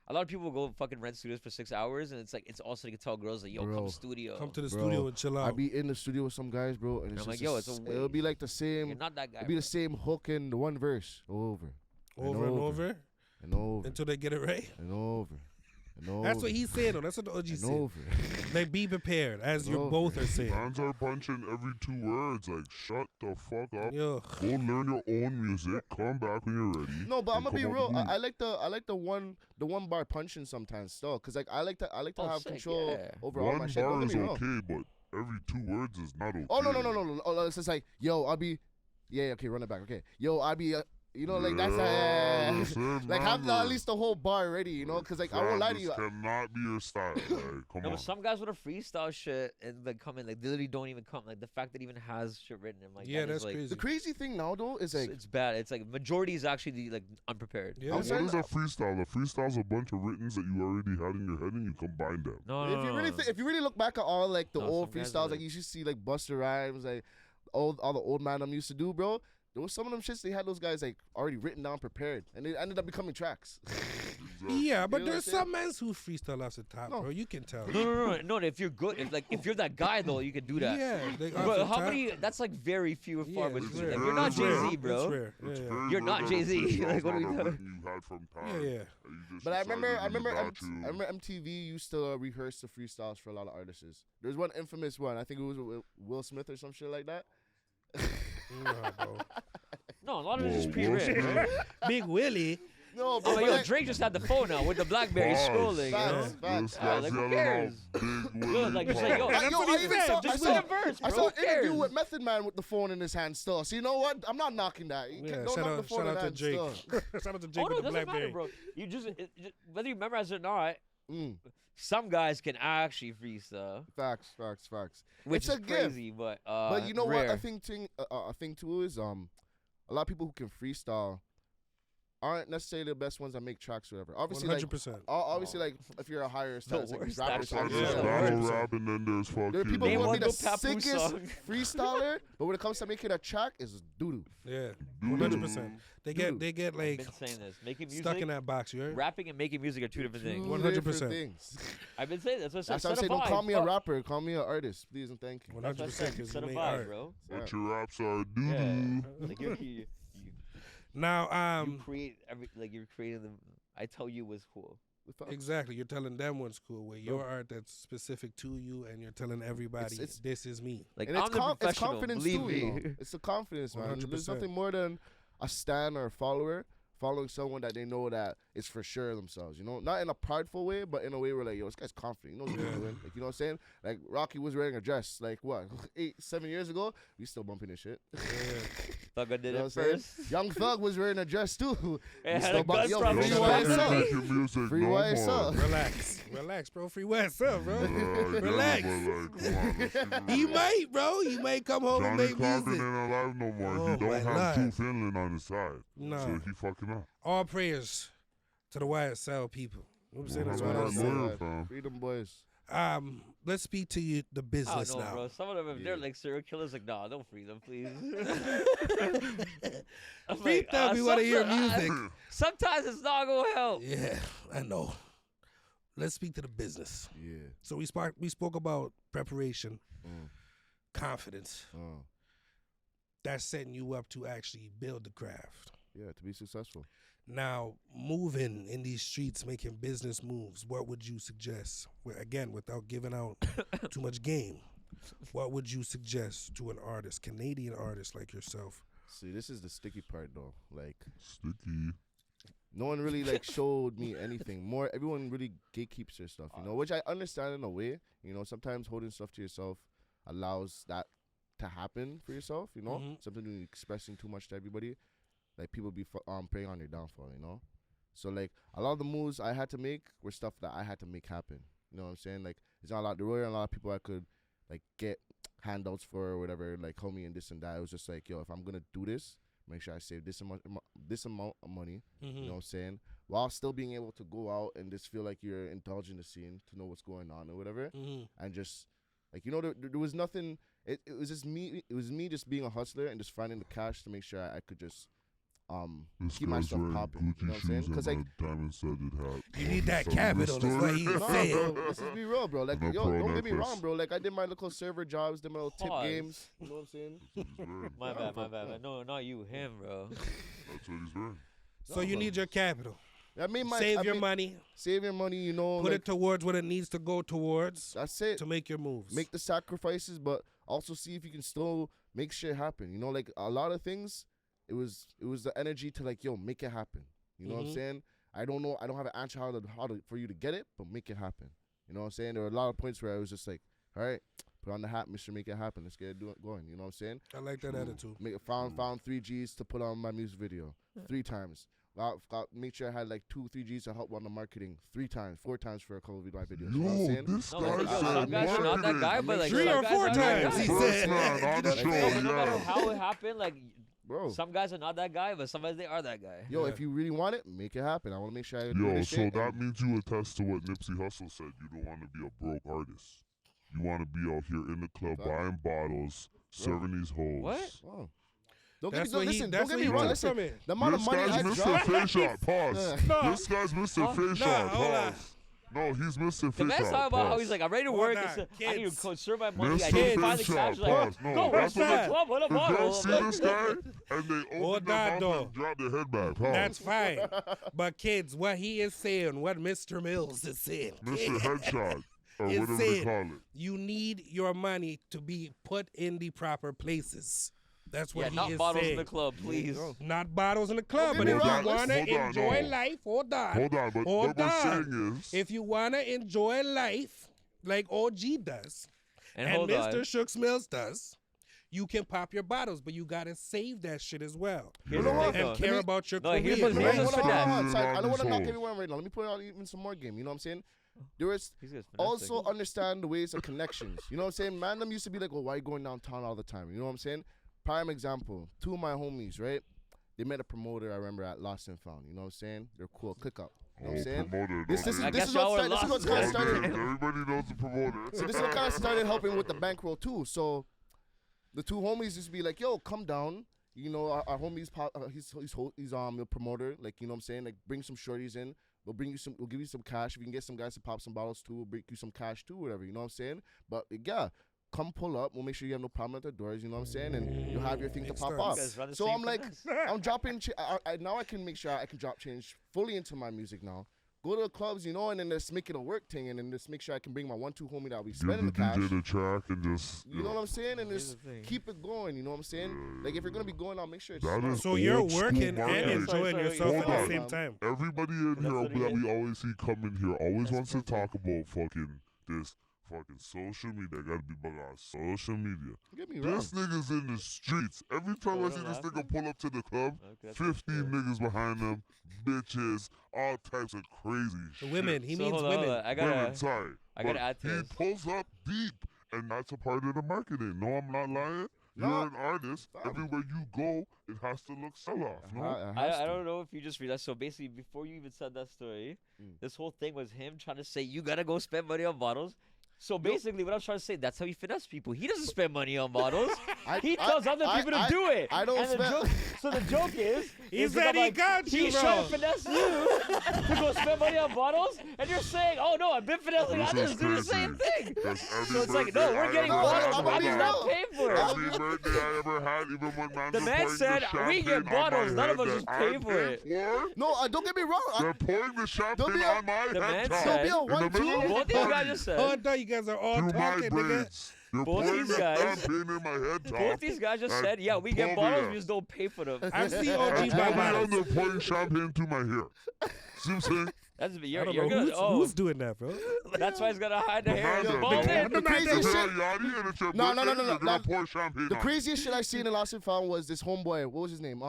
a lot of people go fucking rent studios for 6 hours, and it's like it's also you can tell girls like yo, come
Bro.
to studio.
Come to the
Bro,
studio and chill
I
out.
be in the studio with some guys, bro, and it's
I'm like,
just
yo, it's a
it'll be
waste.
like the same.
You're not that guy.
It'll be
bro.
the same hook in the one verse over
over and over
and over
until they get it right.
and over.
That's what he's saying, though. That's what the OG said. Like, be prepared, as you both are saying.
Fans are punching every 2 words. Like, shut the fuck up.
Yo.
Go learn your own music. Come back when you're ready.
No, but I'm gonna be
come out
real.
the
I like the one bar punching sometimes still, cause like I like to have
sick,
control
yeah.
over all my
One
shit. Don't
bar
get
is
me wrong.
okay, but every 2 words is not okay.
Oh no. Oh, it's just like, yo, I'll be, yeah, okay, run it back. Okay, yo, I'll be, you know, like that's like have at least the whole bar ready, you know, because like I won't lie to you.
This cannot be your style. Like, come
No,
on.
but some guys with a freestyle shit and like come in, like they literally don't even come. Like the fact that it even has shit written in, like
Yeah,
that is,
that's
like,
crazy.
The crazy thing now though is like
it's bad. It's like majority is actually like unprepared.
Yeah.
What is a freestyle? A freestyle's a bunch of writtens that you already had in your head and you combine them.
No,
if you really if you really look back at all like the
No,
old
some guys
freestyles,
are-
like you should see like Busta Rhymes, like all the old man them used to do, bro. There was some of them shits they had those guys like already written down, prepared, and they ended up becoming tracks.
Yeah, but
You know
there's
what I'm
some men who freestyle off the top,
No.
bro. You can tell.
No. If you're good, if you're that guy though, you can do that.
Yeah. They off
But
the
how
top.
many? That's like very few and far
Yeah, it's
between.
rare.
Like, you're not
It's
Jay
rare.
Z, bro.
It's rare.
It's
Yeah, yeah.
very
You're not
rare that
Jay-Z.
freestyle's
Like, what are
not
we
a
talking-
written you had from time.
Yeah, yeah.
that you just
But I
decided
remember
you got you.
I remember MTV used to rehearse the freestyles for a lot of artists. There's one infamous one. I think it was with Will Smith or some shit like that.
Nah, bro.
No, a lot of it is just
Whoa,
pre-written.
Will
Right?
Big Willie.
No,
Oh,
but
yo,
like,
Drake just had the phone out with the BlackBerry
Pause.
scrolling. You know?
Facts, facts.
This
Yeah,
guy's
like, who
yelling
cares?
out Big
Look,
Willie
like, just like, yo,
Pause.
That's
Yo,
what
I
he
even
said.
saw-
Just
I
Just
saw-
win a verse,
I
bro.
saw
Who
an interview
cares?
with Method Man with the phone in his hand still. So you know what? I'm not knocking that. You
Yeah,
don't
shout
knock the
out,
phone
shout
in
out to
hand
Jake.
still.
Shout out to Jake
Oh no,
with
it
the
doesn't matter,
BlackBerry.
bro. You just whether you memorize it or not,
Mm,
some guys can actually freestyle,
facts.
which
It's
is
a gift.
crazy. But
But you know
rare.
what? I think too is a lot of people who can freestyle aren't necessarily the best ones that make tracks or whatever. Obviously, like
100%.
Obviously, like if you're a higher status, like
worst
these rappers,
actually.
There's
Yeah.
battle rap and then there's
there are
fucking.
people
Name
who will
one
be the
good Papoose
sickest
song.
freestyler, but when it comes to making a track, it's doo-doo.
Yeah, 100%. They get
I've
like
been saying this. Making music,
stuck in that box. You heard?
rapping and making music are two different things.
100%.
things.
I've been saying that's what I said.
That's why I
Set
say
a
don't call
vibe,
me a
fuck.
rapper, call me an artist, please and thank you.
100%
That's what I said.
because
Set
you
a
make
vibe,
art.
bro.
But your raps are doo
Yeah,
doo.
like you
Now,
create you're creating them. I tell you what's cool.
exactly. You're telling them what's cool. With your art that's specific to you, and you're telling everybody
It's-
this is me.
Like
And
I'm
it's,
the
it's
professional.
confidence
Believe
too,
me.
you know? It's the confidence, man.
100%.
There's nothing more than a stan or a follower following someone that they know that is for sure themselves, you know? Not in a prideful way, but in a way where like, yo, this guy's confident. He knows what he's doing. Like, you know what I'm saying? Like, Rocky was wearing a dress, like, what, 7 years ago? We still bumping this shit.
Thug did
You know
it
what I'm saying?
first.
Young Thug was wearing a dress too.
It
We
had
still
a
bump-
gun
yo,
problem.
free
Yo,
YSL.
YSL.
Making music
Free
no more.
YSL.
Relax, bro. Free West up, bro.
Yeah,
Relax.
but like, come on, let's keep it
He
real.
might, bro. He might come home and
Johnny
make
Cochran
music.
ain't alive no more.
Oh,
He don't
my
have
Lord.
two Finland on his side.
No.
So he fucking up.
All prayers to the YSL people. You know what I'm saying? That's what I'm
Right,
saying.
lawyer, fam.
Freedom boys.
Let's speak to you, the
I
business
don't know,
now.
bro. Some of them, if they're
Yeah.
like serial killers, like, nah, don't free them, please. I'm
Free
like,
them, we want to hear
sometimes-
music.
Sometimes it's not gonna help.
Yeah, I know. Let's speak to the business.
Yeah.
So we spoke about preparation,
Mm.
confidence.
Oh.
That's setting you up to actually build the craft.
Yeah, to be successful.
Now, moving in these streets, making business moves, what would you suggest? Again, without giving out too much game, what would you suggest to an artist, Canadian artist like yourself?
See, this is the sticky part though. Like,
Sticky.
no one really like showed me anything. More, everyone really gatekeeps their stuff, you know, which I understand in a way. You know, sometimes holding stuff to yourself allows that to happen for yourself. You know,
Mhm.
something you're expressing too much to everybody, like people be preying on your downfall. You know, so like a lot of the moves I had to make were stuff that I had to make happen. You know what I'm saying? Like, it's not a lot. There weren't a lot of people I could like get handouts for or whatever, like homie and this and that. It was just like, yo, if I'm gonna do this, make sure I save this amount of money. You know what I'm saying? While still being able to go out and just feel like you're indulging the scene to know what's going on or whatever. And just like, you know, there was nothing. It was just me. It was me just being a hustler and just finding the cash to make sure I could just
This
keep
guy's
myself
wearing
popping.
Gucci
You know what I'm saying?
shoes
Because
and
like,
a diamond-studded hat.
You need that
So
capital, that's what
story-
he's
nah,
saying.
bro, let's just be real, bro. Like,
No
yo,
pearl
don't get me
necklace.
wrong, bro. Like, I did my little server jobs, did my little tip
Pause.
games. You know what I'm saying?
He's wearing.
My bad. No, not you, him, bro.
That's what he's wearing.
So you need your capital.
I mean,
Save your money.
Save your money, you know.
Put
like,
it towards what it needs to go towards.
That's it.
To make your moves.
Make the sacrifices, but also see if you can still make shit happen. You know, like a lot of things, it was the energy to like, yo, make it happen. You know what I'm saying? I don't know. I don't have an answer how to for you to get it, but make it happen. You know what I'm saying? There were a lot of points where I was just like, all right, put on the hat, Mr. Make It Happen. Let's get it going. You know what I'm saying?
I like that attitude.
Found 3 G's to put on my music video 3 times. Make sure I had like 2-3 G's to help on the marketing 3 times, 4 times for a couple of my videos. You know what I'm saying?
This
No,
guy
but
said
some guys are not that guy, but like
3
some
or
guys
4
are not that
times,
guy.
he
First
said.
man on the show,
No, but no matter
yeah.
how it happened, like
Bro.
some guys are not that guy, but sometimes they are that guy.
Yo, if you really want it, make it happen. I want to make sure I do
Yo,
this
so
shit.
that means you attest to what Nipsey Hussle said. You don't want to be a broke artist. You want to be out here in the club buying bottles, serving these hoes.
What?
Oh. Don't
That's
get me,
what
listen,
that's
don't get
what
me
he
wrong.
took
Listen,
from it.
the amount of
This
money I
guy's Mr.
dropped.
Face Shot. Pause.
No.
This guy's Mr. Face
Nah,
Shot.
hold on.
Pause. No, he's Mr.
The
Face
man's
Shot.
talking about how
Pause.
he's like, I'm ready to
Hold
work.
on,
I need to
kids.
conserve my money. I
Mr.
need to find the
Face
cash.
Shot.
Like,
Pause. No,
go
that's
to the
that.
club with a
The girls
bottle.
see this guy and they
Hold
open their
on,
mouth
though.
and drop their head back. Pause.
That's fine. But kids, what he is saying, what Mr. Mills is saying,
Mr. Headshot. Or
It's
whatever they
it.
call it.
you need your money to be put in the proper places. That's what
Yeah,
he
not
is
bottles
saying.
in the club, please.
Not bottles in the club,
Don't
but
get
if
me
you
wrong,
want to
hold on,
enjoy
no.
life, hold on.
Hold on, but
Hold
what we're
on.
saying is,
If you want to enjoy life like OG does,
And
and
hold
Mr.
on.
SHUXX MILLS does, you can pop your bottles, but you got to save that shit as well.
Here's
You know
the
what?
thing,
And
though.
care about your
No,
career.
here's what's-
Hold
here's
on,
what's
hold on,
finesse.
hold on. Sorry, I don't want to knock
These
everyone right now. Let me put out even some more game. You know what I'm saying? There is
He's just
also
finessing.
understand the ways of connections. You know what I'm saying? Man, them used to be like, well, why you going downtown all the time? You know what I'm saying? Prime example, 2 of my homies, right? They met a promoter, I remember, at Lost and Found. You know what I'm saying? They're cool. Click up. You know what I'm saying?
promoter.
This
don't
is
do
I
it.
this
guess
is
y'all
what
were
this is
lost
what kind of
in
started.
that.
Everybody knows the promoter.
So this is what kind of started helping with the bankroll too. So the 2 homies used to be like, "Yo, come down." You know, our homies, he's a promoter. Like, you know what I'm saying? Like, bring some shorties in. We'll give you some cash. If you can get some guys to pop some bottles too, we'll bring you some cash too, whatever. You know what I'm saying? But yeah, come pull up. We'll make sure you have no problem at the doors. You know what I'm saying? And you'll have your thing to
Makes
pop
sense.
off.
You guys run the
So
same
I'm like,
finesse.
I'm dropping. Now I can make sure I can drop change fully into my music now. Go to the clubs, you know, and then just make it a work thing, and then just make sure I can bring my 1-2 homie that we
Give
spending
the
the cash.
DJ the track and just.
You know what I'm saying? And
Here's
just
the thing.
keep it going. You know what I'm saying? Like if you're gonna be going out, make sure it's
That
smart.
is
So you're
old school
working and
marketing.
enjoying
Sorry,
yourself
hold
at the
on.
same time.
Everybody in
That's
here
what
that
it
we always see come in here always wants to
perfect.
talk about fucking this fucking social media. Gotta be bug on social media.
Don't get me wrong.
This nigga's in the streets. Every time I
Oh,
see
no
this
laughing?
nigga pull up to the club,
Okay, that's
15
fair.
niggas behind him, bitches, all types of crazy
The
shit.
women, he
So
means
hold on,
women.
hold on. I
Women,
gotta.
sorry.
I gotta
But
add to
he
this.
pulls up deep, and that's a part of the marketing. No, I'm not lying. You're
No,
an artist.
fam.
Everywhere you go, it has to look sell-off, no?
I don't know if you just realized. So basically, before you even said that story,
Mm.
this whole thing was him trying to say you gotta go spend money on bottles. So basically, what I was trying to say, that's how he finesse people. He doesn't spend money on bottles. He tells other people to do it.
I don't
And the
spend-
joke, so the joke is,
He
is
said
that,
he
like,
got you,
he's
bro.
trying to finesse you to go spend money on bottles, and you're saying, "Oh no, I've been finessing
This
others
is
to do the same
crazy.
thing."
Because every
So it's like,
birthday
no, we're
I
getting
ever
bottles,
had,
but
I'm
he's
hold
not
on.
paying for it.
Every birthday I ever had, even when man
The
was
man
pouring
said,
the
"We get
champagne on
bottles,
my
none of
head
us just
that
pay
I
for
paid
it."
for,
No, don't get me wrong.
they're pouring the champagne
be a-
on my
The man
head top.
said-
Don't be a
in the
1-2.
middle of
Both
the
these guys
party.
just
Oh,
said.
no, you guys are all
Through my
talking, nigga.
braids. You're
Both
pouring
these
the
guys-
champagne in my head top.
Both these guys just
and
said, "Yeah, we get
pull me
bottles,
up.
we just don't pay for them."
I've seen
And
OG
told
buy
me
bottles.
I'm pouring champagne to my hair. See what I'm saying?
That's
I
you're
don't
you're
know
gonna.
who's doing that, bro.
That's why he's gonna hide the hair.
Yo,
It's bald
the-
head.
The craziest
If you're
shit.
a yachty and it's your
No, no, no,
birthday,
no,
you're gonna
no.
pour champagne
The
on
craziest shit I seen in Lost and Found was this homeboy. What was his name?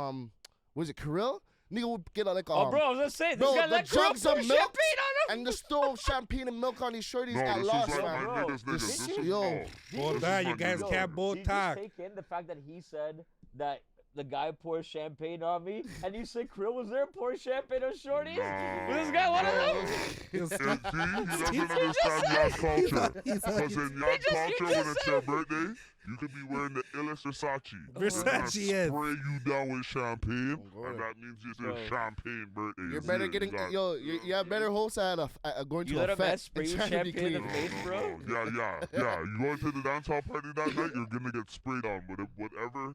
Was it Kirill? Nigga would get like
Oh, bro, I was gonna say this
bro,
guy
the
let Kirill
jugs
pour
of milk
champagne on him.
and just throw champagne and milk on these shorties
No,
at
this
Lost,
is like
man.
my
Bro,
niggas.
this
This
shit-
is
yo.
no.
Well,
This
that
is
you
my
guys
niggas.
can't both
Did you
talk.
take in the fact that he said that the guy pours champagne on me, and you said Krill was there pouring champagne on shorties?
No.
Was this guy one of them?
And see, he doesn't understand yacht culture. Because in yacht
just-
culture,
you
when
just
it's your birthday, you could be wearing the illest Versace. They're gonna
Versace, yes.
spray you down with champagne,
Oh,
and
God.
that means it's
Bro.
a champagne birthday.
You're
It's
better
here.
getting
got-
you have better hopes at going
You
to
let
a
a man
fete
spray
and
you
trying to be
champagne in
clean.
the face, bro?
Yeah. You going to the dance hall party that night, you're gonna get sprayed on with whatever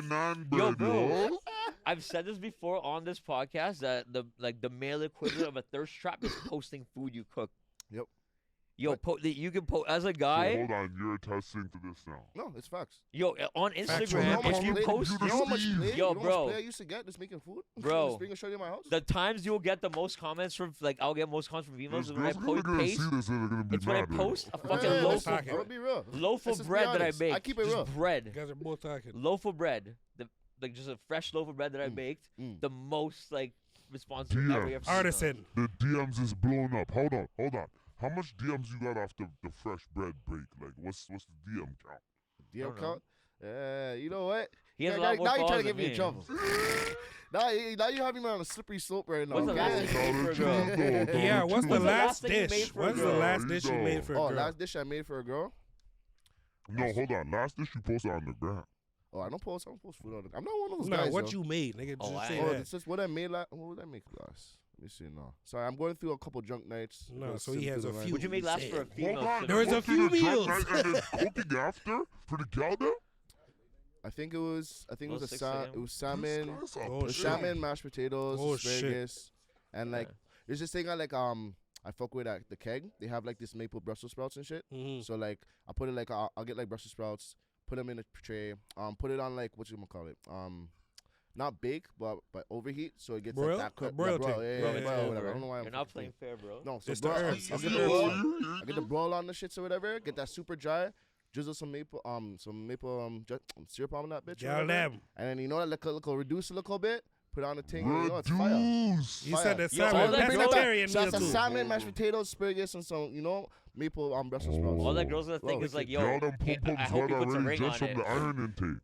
the nine
Yo,
bread,
bro.
yo.
I've said this before on this podcast that the male equivalent of a thirst trap is posting food you cook.
Yep.
Yo, you can post as a
So
guy.
hold on, you're attesting to this now.
No, it's facts.
Yo, on
Factual.
Instagram,
how
if
much
you
play-
post,
you know how much play,
Yo,
you know how much
bro.
play I used to get just making food?
Bro.
Just bring a shorty in my house?
the times you'll get the most comments from I'll get most comments from females
These
is when I
girls are gonna
paste.
see this and they're gonna be
It's when I
mad at
post
you.
a
Yeah,
fucking
yeah,
loaf
listen,
of
I'm gonna be real.
loaf
Let's
of
just be
bread that I
honest.
baked.
I keep it
just
real.
You
bread,
guys are both talking.
loaf of bread, like just a fresh loaf of bread that I baked. The most responses
Damn.
ever you've seen.
Artisan.
The DMs is blowing up. Hold on. How much DMs you got off the fresh bread break? Like, what's the DM count?
DM
don't know.
count? You know what?
He has a
now,
lot more
now you're trying
followers
to get
than
me in
me.
trouble. now you have me on a slippery slope right now.
What's the
okay?
last thing you made for a girl?
Yeah, what's the
What's the last
last
thing you made
dish?
for a
What's the
girl?
last dish you
No.
made for a
Oh,
girl?
last dish I made for a girl?
No, hold on. Last dish you posted on the ground.
Oh, I don't post food on it. I'm not one of those
No,
guys.
what
though.
you made, nigga.
Oh,
Just
I-
say
Oh,
that.
it's just what I made last. What did I make last? Let me see now. Sorry, I'm going through a couple drunk nights.
No,
Just
so he
sitting
has
through
a
the
few.
Would you make last for a female?
Hold on.
to
There
the-
is a
Go
few
to the drunk
meals.
night and then cooking after for the gal there?
I think it was. I think it
Oh,
was a
6
it
a.m.
was salmon.
This guy's a
Oh,
It was
shit.
salmon, mashed potatoes,
Oh, shit.
asparagus, and like
Yeah.
there's this thing I fuck with at the keg. They have like this maple Brussels sprouts and shit.
Mhm.
So like I put it like I'll get like Brussels sprouts, put them in a tray, put it on like what you gonna call it, not bake but overheat so it gets
Broil?
like that quick.
Broil thing.
Yeah,
Yeah,
broil,
yeah,
whatever.
yeah.
I don't know why
You're not playing fair, bro.
No, so
It's the
broil,
herbs.
I'll
It's
get
the
the
herbs.
broil. I get the broil on the shits or whatever. Get that super dry. Drizzle some maple syrup on that bitch. or
Y'all
whatever.
them.
And then you know that little reduce a little bit. Put it on the thing. And, you know it's fire.
Reduce.
You
Fire.
said that
Yo, all
salmon.
that
That's
girl-
vegetarian
So
meal
that's a
too.
salmon, mashed potatoes, asparagus, and some maple Brussels sprouts.
All that girl's gonna think
Whoa,
is like,
wicked.
yo,
Y'all them
I
pom-poms
hope
wet
he puts a
already
ring
just
on
from
it.
the iron intake.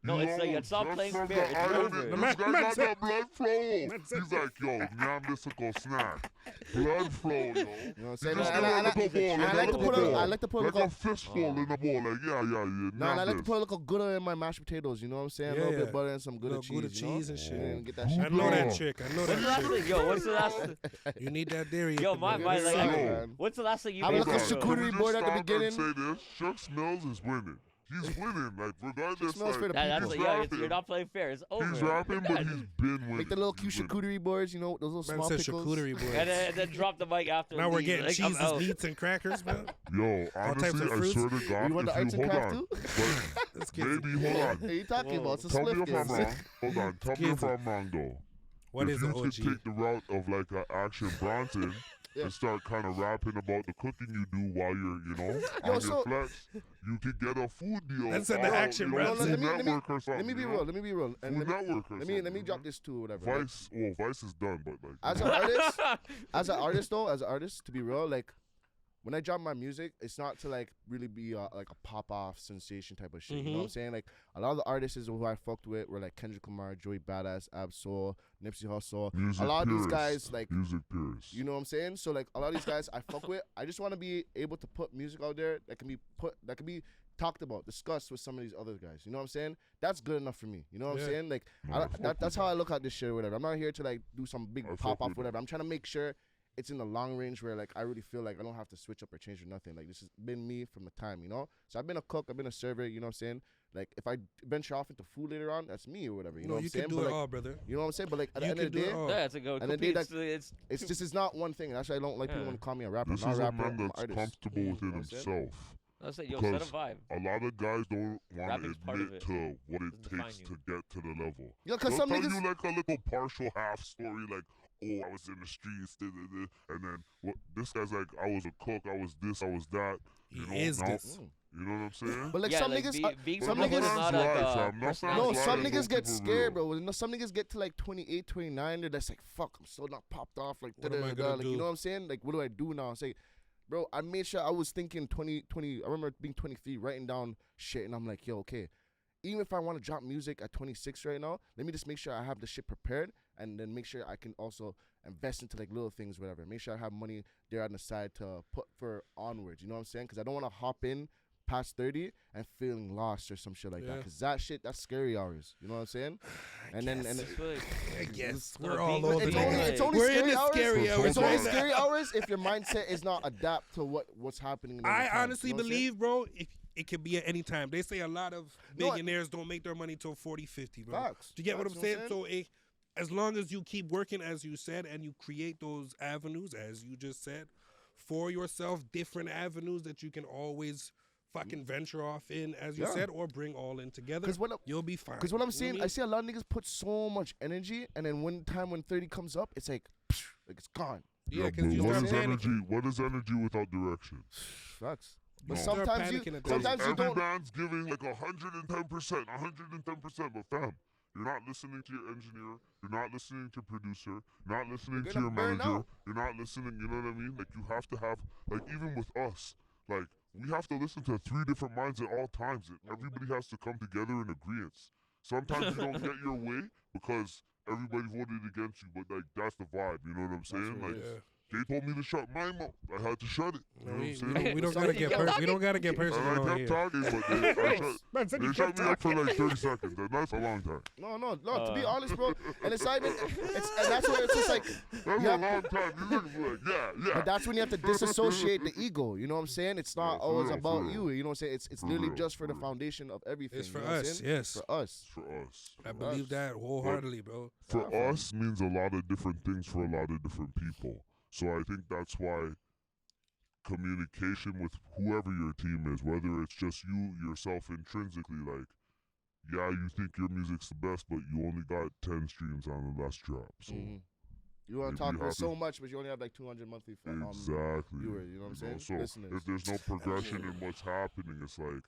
No, it's like,
Yo,
it's not
just
playing
from
fair,
the
it's
iron
over.
in-
The
This guy
man
got
said-
that blood flow.
Man said-
He's like, yo, nyam this a go snack. Blood flow, yo.
You know what I'm
You
saying?
just
And
get
I
a little ball,
and I like to put
ball.
I like to put a
Like
little
a fistful in the ball, like, yeah.
no, and I
nyam
like to
this.
put a little Gouda in my mashed potatoes. You know what I'm saying? A little
Yeah.
bit of butter and some Gouda
Little
cheese.
Gouda
you know?
cheese and shit.
And get that
I
I
shit.
know
Gouda.
that chick. I know
What's the
that
last
chick.
thing? Yo, what's the last?
You need that dairy.
Yo,
up in
my
there.
like,
Yo.
what's the last thing you
I'm
made?
looking
for a girl?
charcuterie
Can we
board
just
at the
stop and
beginning.
say this? SHUXX MILLS is winning. He's winning, like, regardless.
Smells for
Like,
the
That's
people.
like,
he's
yo,
rapping.
you're not playing fair. It's over.
He's rapping, but he's been winning.
Make the little
He's
cute
winning.
charcuterie boards, you know, those little
Man
small
said
pickles.
charcuterie board.
And then drop the mic after.
Now we're
leave.
getting
Like, I'm
cheeses,
out.
meats, and crackers, man.
Yo,
types
honestly,
of
I
fruits.
swear to God,
You want the
if
arts
you
and
hold
craft
on,
too?
but
This kid's-
maybe hold on.
What are you talking about? It's a
Tell me
slip
if I'm
game.
wrong. Hold on. Tell me if
Kids.
I'm wrong though.
What
if
is
you
an
could
OG?
take the route of like an Action Bronson
Yeah.
and start kind of rapping about the cooking you do while you're,
Yo,
on
so-
your flex, you could get a food deal.
That's in
or,
the Action
you know,
Bronson.
Food
Let me-
Network or something.
Let me be
you
real.
know?
Let me be real. And
Food
let me
Network or something.
let me drop this too, whatever. right?
Vice is done, but like
As an artist, as an artist, to be real, like when I drop my music, it's not to like really be like a pop off sensation type of shit. You know what I'm saying? Like a lot of the artists who I fucked with were like Kendrick Lamar, Joey Badass, Ab-Soul, Nipsey Hussle.
music
A lot of these
purists.
guys, like,
music purists.
you know what I'm saying? So like a lot of these guys I fuck with. I just want to be able to put music out there that can be talked about, discussed with some of these other guys. You know what I'm saying? That's good enough for me. You know what
Yeah.
I'm saying? Like
No, I fuck
that's
with
how I look at this shit or whatever. I'm not here to like do some big
I fuck
pop off
with
whatever. I'm trying to make sure it's in the long range where like I really feel like I don't have to switch up or change or nothing. Like this has been me from the time, you know? So I've been a cook, I've been a server, you know what I'm saying? Like if I venture off into food later on, that's me or whatever. You know what I'm
you
saying?
can do
But,
it
like,
all, brother.
you know what I'm saying? But like at the
You
end
can
of the
do
day,
it all.
Yeah, it's a go.
And then they,
It's
it's not one thing. That's why I don't like people
Yeah.
want to call me a rapper.
This
I'm not
is
a
a
rapper,
man
I'm an
that's
artist.
comfortable
You
within
know what I'm saying?
himself.
Let's say, yo, set a
Because
vibe.
A lot of guys don't want to
Rapping's part of
admit
it.
to what it
Doesn't define
takes
you.
to get to the level.
Yeah, cause
They'll
some
tell
niggas.
you like a little partial half story, like, oh, I was in the streets, and then what? This guy's like, I was a cook, I was this, I was that.
He
You know,
is
now-
this.
You know what I'm saying?
But like
Yeah,
some
like,
niggas.
being
some
from the hood is
niggas-
not
Right,
like
fam.
a
Nothing
personality.
No,
That's
some
why I
niggas
don't
get
keep it
scared,
real.
bro. You know, some niggas get to like 28, 29. They're just like, fuck, I'm still not popped off. Like,
What am I
da-da-da-da.
gonna
Like, you
do?
know what I'm saying? Like, what do I do now? I say, bro, I made sure I was thinking 20. I remember being 23, writing down shit, and I'm like, yo, okay. Even if I want to drop music at 26 right now, let me just make sure I have the shit prepared, and then make sure I can also invest into like little things, whatever. Make sure I have money there on the side to put for onwards. You know what I'm saying? Because I don't want to hop in past 30 and feeling lost or some shit like that.
Yeah.
Because that shit, that's scary hours. You know what I'm saying? And then
It's like-
I guess
No,
we're
being
all
with-
older
it's
than
only,
that.
it's only
We're
scary
in the
hours.
scary hours.
It's only
right now.
scary hours if your mindset is not adapt to what's happening. In the
I
time,
honestly
you know what I'm saying?
believe, bro, it could be at any time. They say a lot of
No,
billionaires don't make their money till 40, 50, bro.
Facts.
Do you get what I'm
Facts, you know
saying?
what
So as long as you keep working, as you said, and you create those avenues, as you just said, for yourself, different avenues that you can always fucking venture off in, as you
Yeah.
said, or bring all in together, you'll be fine.
Because what I'm
You know
saying,
what
I see a lot of niggas put so much energy, and then when 30 comes up, it's like it's gone.
Yeah,
but
because you
what
start
is
panicking.
energy? What is energy without direction?
Facts. But
No.
Start
sometimes you,
panicking at
sometimes you
Every
don't.
band's giving like 110%, 110%, but fam, you're not listening to your engineer, you're not listening to your producer, you're not listening
You're
to your
gonna burn
manager,
out.
you're not listening, you know what I mean? Like, you have to have, like, even with us, like, we have to listen to 3 different minds at all times. Everybody has to come together in agreement. Sometimes you don't get your way because everybody voted against you, but, like, that's the vibe, you know what I'm saying?
what it
Like,
Yeah.
they told me to shut my mouth. I had to shut it. You know what I'm saying?
We don't gotta
Something
get
else.
we don't gotta get
And
personal
I
on
kept
here.
talking, but
Man said
they
he
shut
kept
me up for
talking.
like 30 seconds, and that's a long time.
No. To be honest, bro, and it's not even. And that's where it's just like.
That's
You
a
have-
long time. You look like, yeah.
But that's when you have to disassociate the ego. You know what I'm saying? It's not
Yeah, for
always
real,
about
for
you.
real.
You know what I'm saying? It's
For
literally
real,
just for
for
the
real.
foundation of everything.
It's for
you know what I'm
us,
saying?
yes.
For us.
For us.
I believe that wholeheartedly, bro.
For us means a lot of different things for a lot of different people. So I think that's why communication with whoever your team is, whether it's just you yourself intrinsically, like, yeah, you think your music's the best, but you only got 10 streams on the last drop. So
Mhm. You want
you
to talk
have
about
to-
so much, but you only have like 200 monthly
exactly.
viewers. You know what I'm saying?
So
Listeners.
if there's no progression in what's happening, it's like.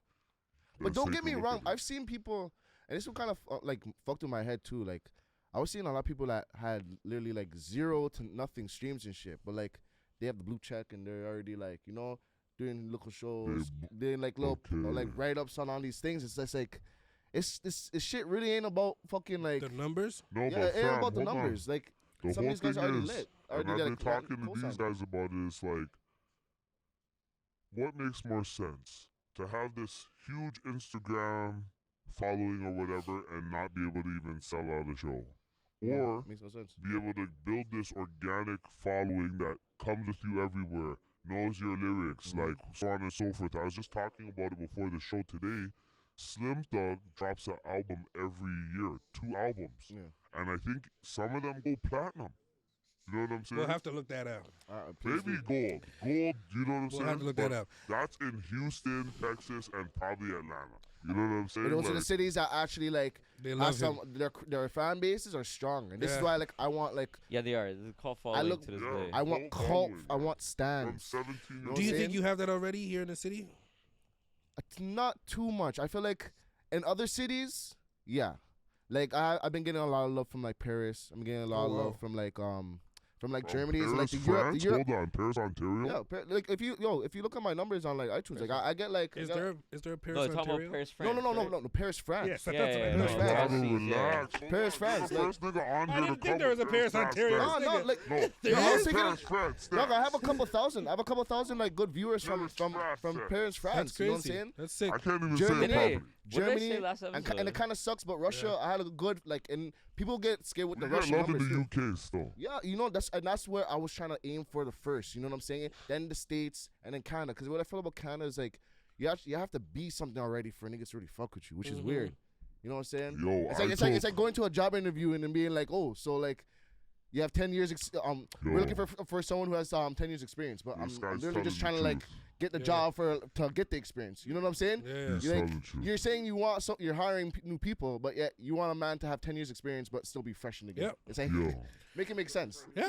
But
let's
don't
take
get
a
me
look
wrong.
at it.
I've seen people, and this one kind of like fucked with my head too. Like, I was seeing a lot of people that had literally like 0 to nothing streams and shit, but like they have the blue check and they're already like, you know, doing local shows, doing like little like
okay.
write ups on all these things. It's just like, it's this shit really ain't about fucking like.
The numbers?
No,
Yeah,
but
it ain't
fam,
about the
hold on.
numbers. Like
The
some
whole
of these guys
thing
are already
is,
lit.
and
Already
I've been
like,
talking to these
co-signed.
guys about it, it's like, what makes more sense? To have this huge Instagram following or whatever and not be able to even sell out a show? Or
makes no sense.
be able to build this organic following that comes with you everywhere, knows your lyrics,
Mhm.
like so on and so forth. I was just talking about it before the show today. Slim Thug drops an album every year, 2 albums.
Yeah.
And I think some of them go platinum. You know what I'm saying?
We'll have to look that up.
Please
Maybe
do.
gold. Gold, you know what I'm
We'll
saying?
have to look
But
that up.
that's in Houston, Texas, and probably Atlanta. You know what I'm saying?
But those are the
Like,
cities that actually like
They
have
love
some
him.
their fan bases are strong, and this is
Yeah.
why like I want like
Yeah, they are. It's called following
look-
to this
Yeah.
day.
I want
Cult
cult,
following,
I want
from
stands.
17
know
Do you
what I'm
think
saying?
you have that already here in the city?
It's not too much. I feel like in other cities, yeah. Like I've been getting a lot of love from like Paris. I'm getting a lot of
wow.
love from like
From
Germany. It's like
Paris,
the
France?
Europe.
Hold on, Paris, Ontario?
Yeah, like if you look at my numbers on like iTunes, like I get like
Is
I got-
there a Paris,
No, it's talking
Ontario?
about Paris,
no
France.
no Paris, France.
Yes,
Yeah,
that's
yeah,
what I
yeah,
Paris,
know.
no,
France.
Gotta
overseas, yeah.
relax. Hold
Paris,
on,
France,
you're the first nigga on
I
here
didn't
to
think there was a
cover
Paris, Ontario.
No, no,
nigga.
like
No,
no,
There
I was
is?
thinking.
Paris, France.
Look, I have a couple thousand. I have a couple thousand like good viewers from
France.
Paris, France.
That's
You know what I'm
crazy.
saying?
That's sick.
I can't even
Germany.
say it
Hey,
properly.
what did I
Germany,
say last
and
episode?
it kind of sucks, but Russia, I had a good like, and people get scared with
We
the
got
Russian
love in
numbers.
the
too.
UK still.
Yeah, you know that's where I was trying to aim for the first. You know what I'm saying? Then the States and then Canada. Because what I feel about Canada is like you have to be something already for niggas to really fuck with you, which is weird. You know what I'm saying?
Yo,
It's like going to a job interview and then being like, oh, so like you have 10 years. We're looking for someone who has 10 years experience, but I'm
This guy's
literally just trying
telling
to
the
like
truth.
get the
Yeah.
job to get the experience. You know what I'm saying?
Yeah.
He's
You're, like,
telling the truth.
you're saying you want you're hiring new people, but yet you want a man to have 10 years experience but still be fresh in the game.
Yep.
It's like
Yo,
make it make sense.
Yeah.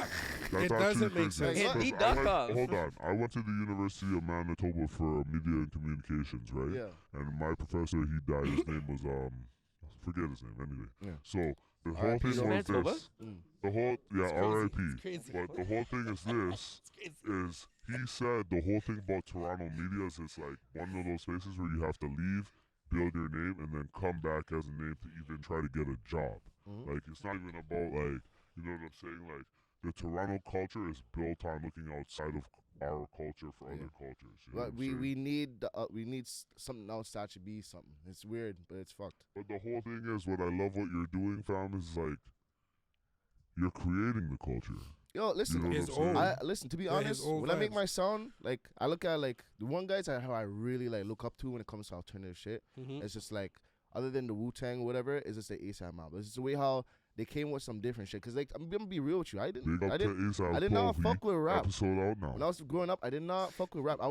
that's
It
actually
doesn't make
crazy.
sense.
Yeah,
Because
eat
I
duck
went-
off.
Hold on. I went to the University of Manitoba for media and communications, right?
Yeah.
And my professor, he died. His name was forget his name anyway.
Yeah.
So the whole
R.I.P.
thing was
Manitoba?
this. The whole R.I.P.
It's crazy.
But the whole thing is this. Is he said the whole thing about Toronto media is it's like one of those spaces where you have to leave, build your name, and then come back as a name to even try to get a job.
Mhm.
Like it's not even about like you know what I'm saying. Like the Toronto culture is built on looking outside of our culture for other cultures. You know what
But
I'm
we
saying?
need something else that should be something. It's weird, but it's fucked.
But the whole thing is what I love what you're doing, fam, is like you're creating the culture.
Yo, listen.
You know
His
what I'm saying?
own.
Listen, to be
Yeah, his
honest,
own
when I make
vibes.
my sound, like I look at like the one guys how I really like look up to when it comes to alternative shit.
Mhm.
It's just like other than the Wu-Tang or whatever, it's just the ASAP Mob. It's just the way how they came with some different shit. Cause like I'm gonna be real with you, I
Big
didn't
up to ASAP
I did not
12
fuck with rap.
episode out now.
When I was growing up, I did not fuck with rap. I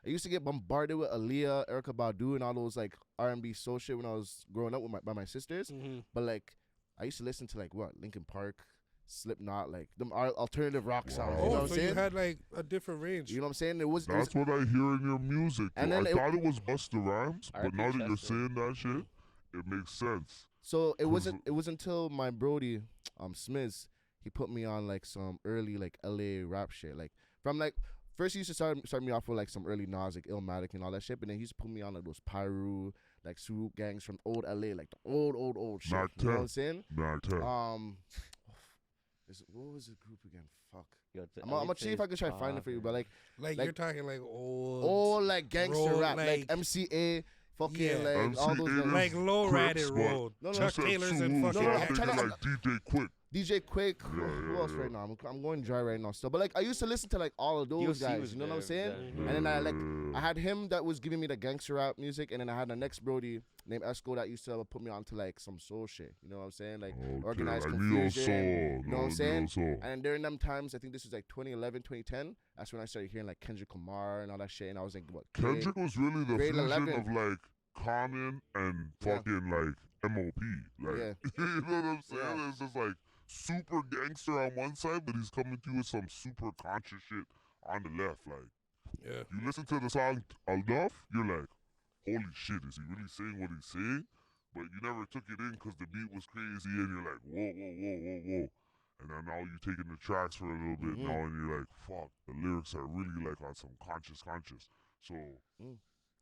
used to get bombarded with Aaliyah, Erykah Badu, and all those like R&B soul shit when I was growing up with by my sisters.
Mhm.
But like I used to listen to like what Linkin Park, Slipknot, like them alternative rock sounds. You know
Oh,
what I'm
so
saying?
you had like a different range.
You know what I'm saying? It was
That's what I hear in your music.
And
And
then
I thought it was Busta Rhymes, but
R.I.P.
now that you're
Chester.
saying that shit, it makes sense.
so it wasn't until my Brody, Smiz, he put me on like some early like LA rap shit. Like from like first he used to start me off with like some early Nas, like Illmatic and all that shit, but then he used to put me on like those Pyru, like Swoop gangs from old LA, like the old shit.
Mac
You know what
10.
I'm saying?
Mac 10.
What was the group again? Fuck.
Yo,
I'm gonna see if I can try to find it for you, but like
like you're talking like old,
all like gangster
road,
rap, like
like-
MCA, fucking
Yeah.
like all those
MCA,
guys.
like low
Crips,
riding
but
road.
No, no,
Chuck
Said
Taylors
Sue,
and
so
fucking.
No,
I'm
I'm
thinking
trying to-
like DJ Quick.
DJ Quick.
Yeah,
Who
yeah,
else
yeah.
right now? I'm going dry right now still. But like I used to listen to like all of those
DOC
guys.
was
You know what I'm
there,
saying?
yeah.
And then I had him that was giving me the gangster rap music, and then I had the next Brody named Esco that used to put me on to like some soul shit. You know what I'm saying? Like organized
like
confusion.
Neo Soul.
You know what I'm saying?
Neo Soul.
And during them times, I think this was like 2011, 2010. That's when I started hearing like Kendrick Lamar and all that shit. And I was like, what?
Kendrick was really the
grade
fusion
11.
of like Common and
Yeah.
fucking like MOP. Like,
Yeah.
you know what I'm saying?
Yeah.
It's just like super gangster on one side, but he's coming through with some super conscious shit on the left. Like,
Yeah.
you listen to the song enough, you're like, holy shit, is he really saying what he's saying? But you never took it in because the beat was crazy, and you're like, whoa. And then now you're taking the tracks for a little bit now, and you're like, fuck, the lyrics are really like on some conscious. So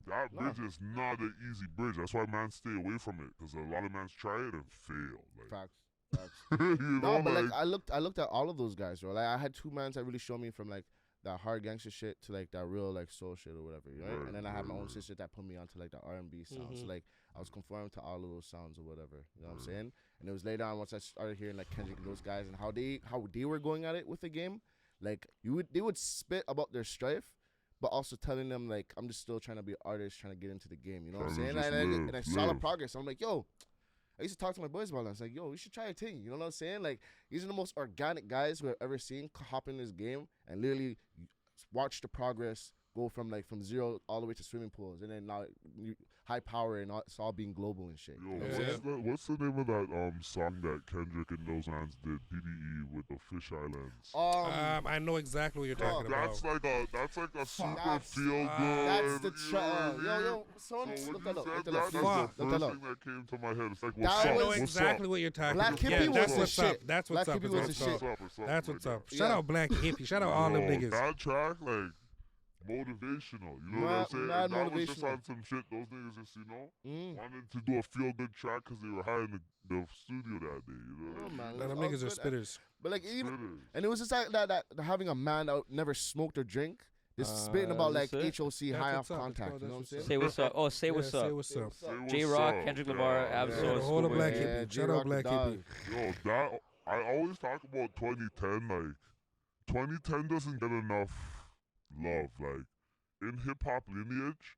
that
Nah.
bridge is not an easy bridge. That's why man stay away from it, because a lot of mans try it and fail. Like,
Facts.
you know,
No, but like I looked at all of those guys, bro. Like I had two mans that really showed me from like that hard gangster shit to like that real like soul shit or whatever, right?
Right,
And then I had my own
right.
sister that put me onto like the R&B sounds. So
Mhm.
like I was conforming to all of those sounds or whatever. You know what I'm saying? And it was later on once I started hearing like Kendrick and those guys and how they were going at it with the game. Like they would spit about their strife, but also telling them like I'm just still trying to be an artist, trying to get into the game. You know what I'm
Trying
saying?
to just
And I
live,
saw the
live.
progress. I'm like, yo. I used to talk to my boys about it. I was like, yo, we should try a thing. You know what I'm saying? Like, these are the most organic guys who I've ever seen hop in this game and literally watch the progress go from zero all the way to swimming pools, and then now high power and it's all being global and shit.
Yo,
You know what I'm saying?
what's the name of that song that Kendrick and those mans did, PDE, with the Fish Islands?
I know exactly what you're talking
That's
about.
that's like a super
That's-
feel good.
That's the
you know what I mean?
yo, someone
So
look
when
that up.
you
Look
said
that up.
that,
Fuck.
that's the
Look that
first
up.
thing that came to my head. It's like,
That
what's
I
up?
know
was-
What's
exactly
up?
what you're talking
Black
about.
Hippie
Yeah,
was
that's
the
what's
shit.
up. That's what's
Black
up.
Hippie
is
was
what
the
it's
shit.
called.
What's up?
That's
What's
what's
up?
up. Shout
Yeah.
out Black Hippie. Shout out all them
Yo,
niggas.
That track, like, motivational. You know what I'm
Mad-
saying?
mad
And that was just
motivational.
on some shit. Those niggas just,
Mm.
wanted to do a feel good track because they were high in the studio that day. You know what
Oh,
I mean?
man,
Them
that's
niggas
all
are
good.
spitters.
But like even
Spitters.
and it was just like that having a man that never smoked or drink, just spitting about like
that's it.
HOC
That's
high
what's
off
up.
contact.
It's
You know what I'm
called
saying?
Say what's up. Oh, say
Yeah,
what's
say
up.
what's up.
Say what's
J-Rock,
up.
Kendrick Lamar,
Yeah,
Absol,
Yeah, the whole of
Schoolboy.
Black
Yeah,
Hippie. Shout
J-Rock
out
the
Black
dog.
Hippie.
Yo, that I always talk about 2010. Like 2010 doesn't get enough love. Like in hip hop lineage,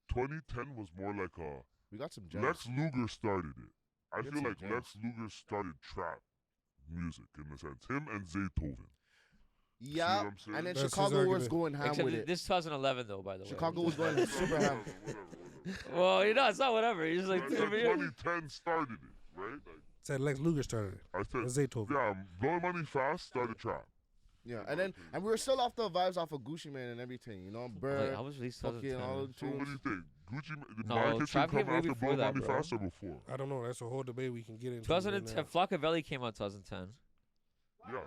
2010 was more like a
We got some gems.
Lex Luger started it. I
Get
feel
some
like
gems.
Lex Luger started trap music in a sense. Him and Zaytoven.
Yeah,
what I'm saying?
and then
That's his
Chicago was
argument.
going ham
Except
with it.
this 2011 though, by the way.
Chicago was going super ham.
Whatever.
Well, you know, it's not whatever. You're just like,
I said 2010 started it, right? Like
Said Lex Luger started it.
I said,
As they told me.
yeah, Blowing Money Fast started trap.
Yeah, and we were still off the vibes off of Gucci Man and everything, you know,
Like,
Bird,
I was released
fucking all
2010.
the
So what do
tunes.
you think? Gucci, did
No,
Marcus
Trap
come
came way
after
before
Blow
that,
Money
bro.
Fast or before?
I don't know. That's a whole debate we can get into.
2010. Flockavelli came out 2010.
Yeah.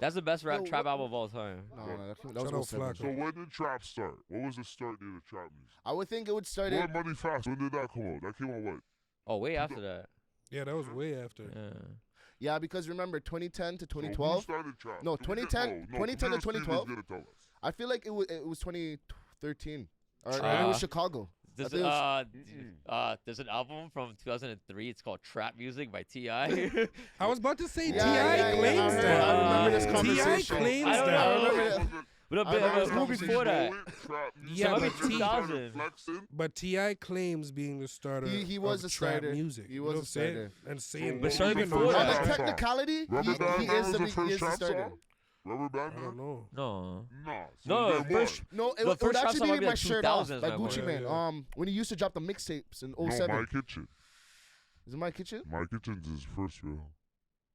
That's the best rap
Yo,
trap
what-
album of all time.
No, that
Shout out
was 07.
So when did trap start? What was the start date of trap music?
I would think it would start
Blow
in.
Money Fast, when did that come out? That came out what?
Oh, way after that.
Yeah, that was way after.
Yeah.
Yeah, because remember 2010 to
So who
2012.
started trap?
No,
Can we get-
2010
no,
2010 to
Peter Steve is
2012.
gonna tell us.
I feel like it was 2013, or
Ah.
it was Chicago.
There's, there's an album from 2003. It's called Trap Music by T.I.
I was about to say
Yeah,
T.I. claims
I
that.
remember this
T.I.
conversation.
claims
I don't
that.
know.
remember that.
But who before that?
Yeah,
So maybe
but
2000.
But T.I. claims being the starter
He was
of
the
trap
starter.
music.
He
You
was
know
the
what I'm saying?
starter.
And saying,
But started
even
before
though
On
that.
the
trap-
technicality,
Rubber Band
he
Man
is
was
the
the first trap
starter.
song? Rubber Band
I
Man?
don't know.
No.
Nah.
No,
then
first.
what?
No,
The
it would
first trap
actually
song
be
might be
my
like
shirt off,
2000s,
like
my
Gucci
boy.
Man.
Yeah.
When he used to drop the mixtapes in
No,
07.
My Kitchen.
Is it My Kitchen?
My Kitchen's his first real.